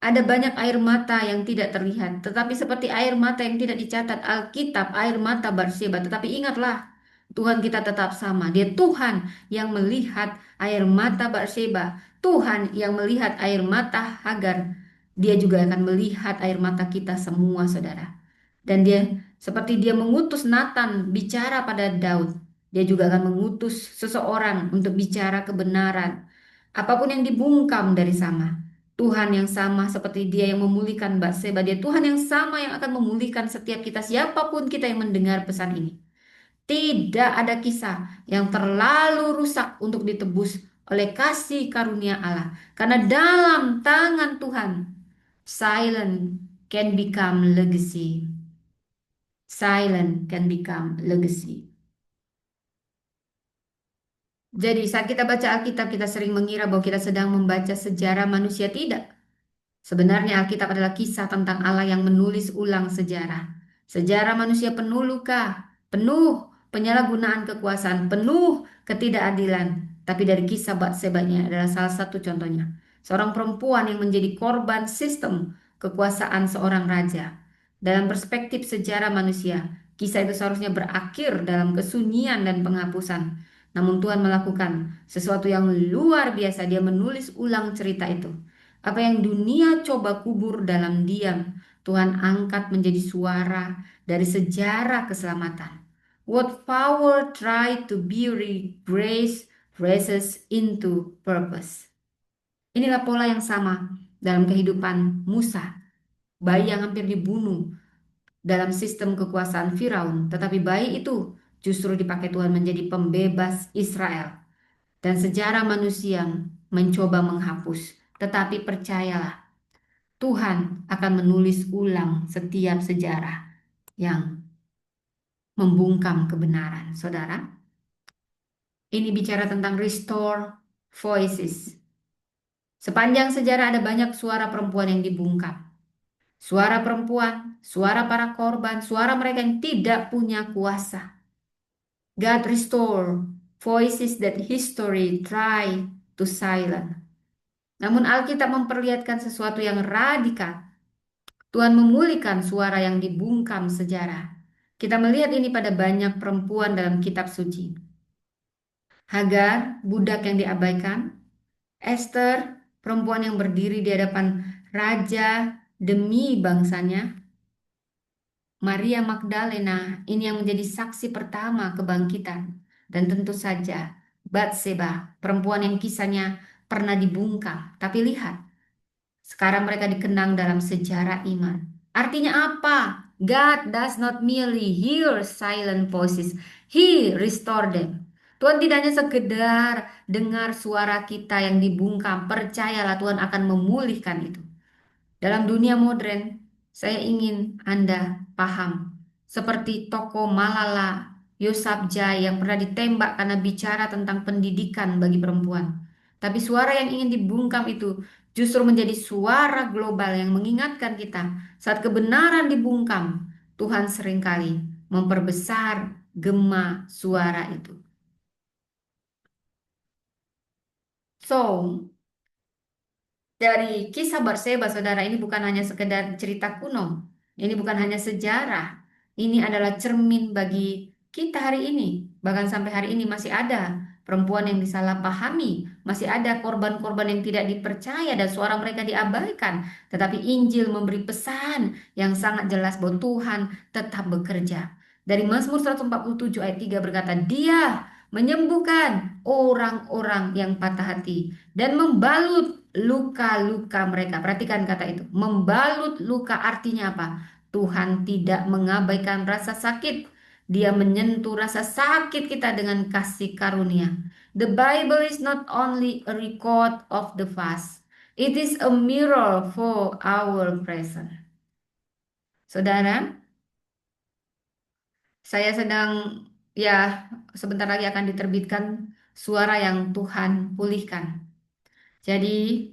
ada banyak air mata yang tidak terlihat, tetapi seperti air mata yang tidak dicatat Alkitab, air mata Barseba. Tetapi ingatlah, Tuhan kita tetap sama. Dia Tuhan yang melihat air mata Barseba, Tuhan yang melihat air mata Hagar. Dia juga akan melihat air mata kita semua, saudara. Dan seperti dia mengutus Nathan bicara pada Daud, dia juga akan mengutus seseorang untuk bicara kebenaran. Apapun yang dibungkam dari sama. Tuhan yang sama seperti dia yang memulihkan Batseba, dia Tuhan yang sama yang akan memulihkan setiap kita, siapapun kita yang mendengar pesan ini. Tidak ada kisah yang terlalu rusak untuk ditebus oleh kasih karunia Allah. Karena dalam tangan Tuhan, silent can become legacy. Silent can become legacy. Jadi saat kita baca Alkitab, kita sering mengira bahwa kita sedang membaca sejarah manusia. Tidak. Sebenarnya Alkitab adalah kisah tentang Allah yang menulis ulang sejarah. Sejarah manusia penuh luka, penuh penyalahgunaan kekuasaan, penuh ketidakadilan. Tapi dari kisah Batseba-nya adalah salah satu contohnya. Seorang perempuan yang menjadi korban sistem kekuasaan seorang raja. Dalam perspektif sejarah manusia, kisah itu seharusnya berakhir dalam kesunyian dan penghapusan. Namun Tuhan melakukan sesuatu yang luar biasa. Dia menulis ulang cerita itu. Apa yang dunia coba kubur dalam diam, Tuhan angkat menjadi suara dari sejarah keselamatan. What power try to bury grace raises into purpose. Inilah pola yang sama dalam kehidupan Musa, bayi yang hampir dibunuh dalam sistem kekuasaan Firaun, tetapi bayi itu justru dipakai Tuhan menjadi pembebas Israel. Dan sejarah manusia mencoba menghapus Tetapi percayalah, Tuhan akan menulis ulang setiap sejarah yang membungkam kebenaran. Saudara, ini bicara tentang restore voices. Sepanjang sejarah ada banyak suara perempuan yang dibungkam. Suara perempuan, suara para korban, suara mereka yang tidak punya kuasa. God restore voices that history try to silence. Namun Alkitab memperlihatkan sesuatu yang radikal. Tuhan memulihkan suara yang dibungkam sejarah. Kita melihat ini pada banyak perempuan dalam kitab suci. Hagar, budak yang diabaikan. Esther, perempuan yang berdiri di hadapan raja demi bangsanya. Maria Magdalena, ini yang menjadi saksi pertama kebangkitan. Dan tentu saja, Batseba, perempuan yang kisahnya pernah dibungkam. Tapi lihat, sekarang mereka dikenang dalam sejarah iman. Artinya apa? God does not merely hear silent voices. He restore them. Tuhan tidak hanya sekedar dengar suara kita yang dibungkam. Percayalah Tuhan akan memulihkan itu. Dalam dunia modern, saya ingin Anda paham. Seperti tokoh Malala Yousafzai yang pernah ditembak karena bicara tentang pendidikan bagi perempuan. Tapi suara yang ingin dibungkam itu justru menjadi suara global yang mengingatkan kita saat kebenaran dibungkam, Tuhan seringkali memperbesar gema suara itu. So, dari kisah Barseba, saudara, ini bukan hanya sekedar cerita kuno. Ini bukan hanya sejarah. Ini adalah cermin bagi kita hari ini. Bahkan sampai hari ini masih ada perempuan yang disalahpahami. Masih ada korban-korban yang tidak dipercaya dan suara mereka diabaikan. Tetapi Injil memberi pesan yang sangat jelas bahwa Tuhan tetap bekerja. Dari Mazmur 147 ayat 3 berkata, Dia menyembuhkan orang-orang yang patah hati dan membalut luka-luka mereka. Perhatikan kata itu. Membalut luka artinya apa? Tuhan tidak mengabaikan rasa sakit. Dia menyentuh rasa sakit kita dengan kasih karunia. The Bible is not only a record of the past. It is a mirror for our present. Saudara, saya sedang ya sebentar lagi akan diterbitkan suara yang Tuhan pulihkan. Jadi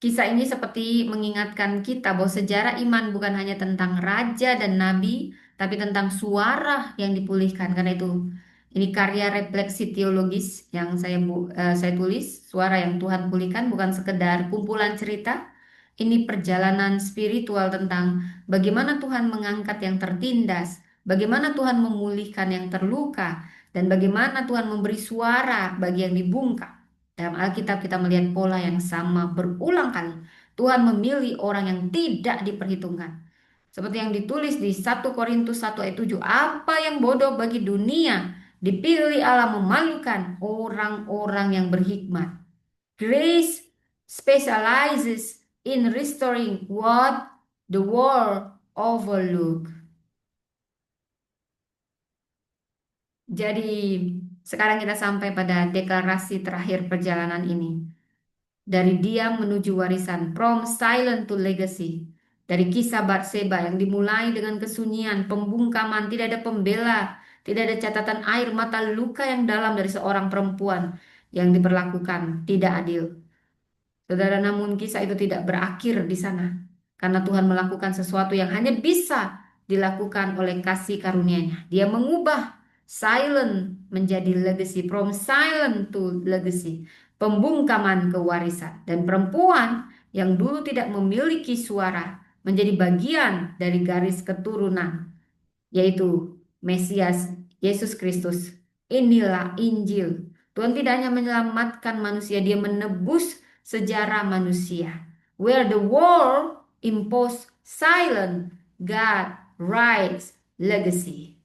kisah ini seperti mengingatkan kita bahwa sejarah iman bukan hanya tentang raja dan nabi, tapi tentang suara yang dipulihkan. Karena itu, ini karya refleksi teologis yang saya tulis, suara yang Tuhan pulihkan bukan sekedar kumpulan cerita. Ini perjalanan spiritual tentang bagaimana Tuhan mengangkat yang tertindas, bagaimana Tuhan memulihkan yang terluka, dan bagaimana Tuhan memberi suara bagi yang dibungkam. Dalam Alkitab kita melihat pola yang sama berulang kali. Tuhan memilih orang yang tidak diperhitungkan. Seperti yang ditulis di 1 Korintus 1 ayat 7. Apa yang bodoh bagi dunia dipilih Allah memalukan orang-orang yang berhikmat. Grace specializes in restoring what the world overlook. Jadi sekarang kita sampai pada deklarasi terakhir perjalanan ini. Dari diam menuju warisan, from silent to legacy. Dari kisah Batseba yang dimulai dengan kesunyian, pembungkaman, tidak ada pembela, tidak ada catatan air mata luka yang dalam dari seorang perempuan yang diperlakukan tidak adil. Saudara, namun kisah itu tidak berakhir di sana. Karena Tuhan melakukan sesuatu yang hanya bisa dilakukan oleh kasih karunia-Nya. Dia mengubah silent menjadi legacy, from silent to legacy. Pembungkaman ke warisan. Dan perempuan yang dulu tidak memiliki suara menjadi bagian dari garis keturunan, yaitu Mesias Yesus Kristus. Inilah Injil. Tuhan tidak hanya menyelamatkan manusia, Dia menebus sejarah manusia. Where the world imposed silence, God writes legacy.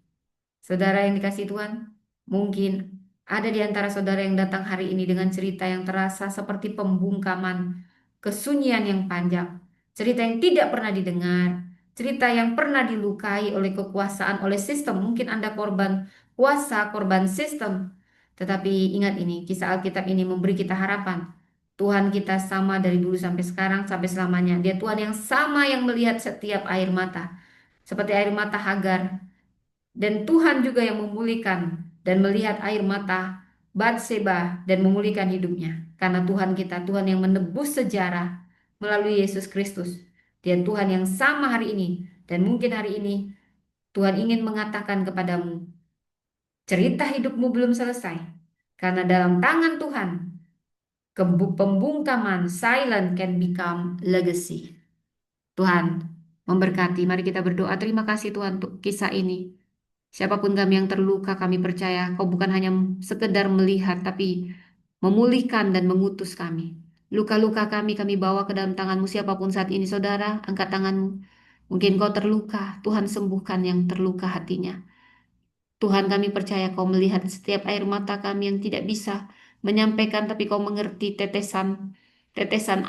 Saudara yang dikasih Tuhan, mungkin ada di antara saudara yang datang hari ini dengan cerita yang terasa seperti pembungkaman, kesunyian yang panjang, cerita yang tidak pernah didengar, cerita yang pernah dilukai oleh kekuasaan, oleh sistem. Mungkin Anda korban kuasa, korban sistem. Tetapi ingat ini, kisah Alkitab ini memberi kita harapan. Tuhan kita sama dari dulu sampai sekarang, sampai selamanya. Dia Tuhan yang sama yang melihat setiap air mata. Seperti air mata Hagar. Dan Tuhan juga yang memulihkan dan melihat air mata Batseba dan memulihkan hidupnya. Karena Tuhan kita, Tuhan yang menebus sejarah melalui Yesus Kristus. Dia Tuhan yang sama hari ini. Dan mungkin hari ini Tuhan ingin mengatakan kepadamu, cerita hidupmu belum selesai. Karena dalam tangan Tuhan, pembungkaman silent can become legacy. Tuhan memberkati. Mari kita berdoa. Terima kasih Tuhan untuk kisah ini. Siapapun kami yang terluka, kami percaya Kau bukan hanya sekedar melihat, tapi memulihkan dan mengutus kami. Luka-luka kami bawa ke dalam tangan-Mu. Siapapun saat ini, saudara, angkat tangan-Mu. Mungkin kau terluka, Tuhan sembuhkan yang terluka hatinya. Tuhan, kami percaya Kau melihat setiap air mata kami yang tidak bisa menyampaikan, tapi Kau mengerti tetesan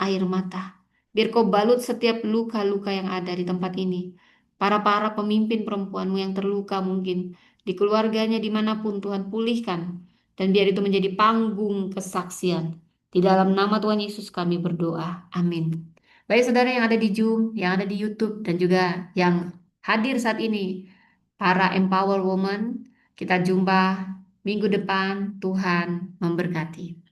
air mata. Biar Kau balut setiap luka-luka yang ada di tempat ini. Para pemimpin perempuanmu yang terluka mungkin di keluarganya dimanapun, Tuhan pulihkan. Dan biar itu menjadi panggung kesaksian. Di dalam nama Tuhan Yesus kami berdoa. Amin. Baik saudara yang ada di Zoom, yang ada di YouTube, dan juga yang hadir saat ini, para Empower Woman, kita jumpa minggu depan. Tuhan memberkati.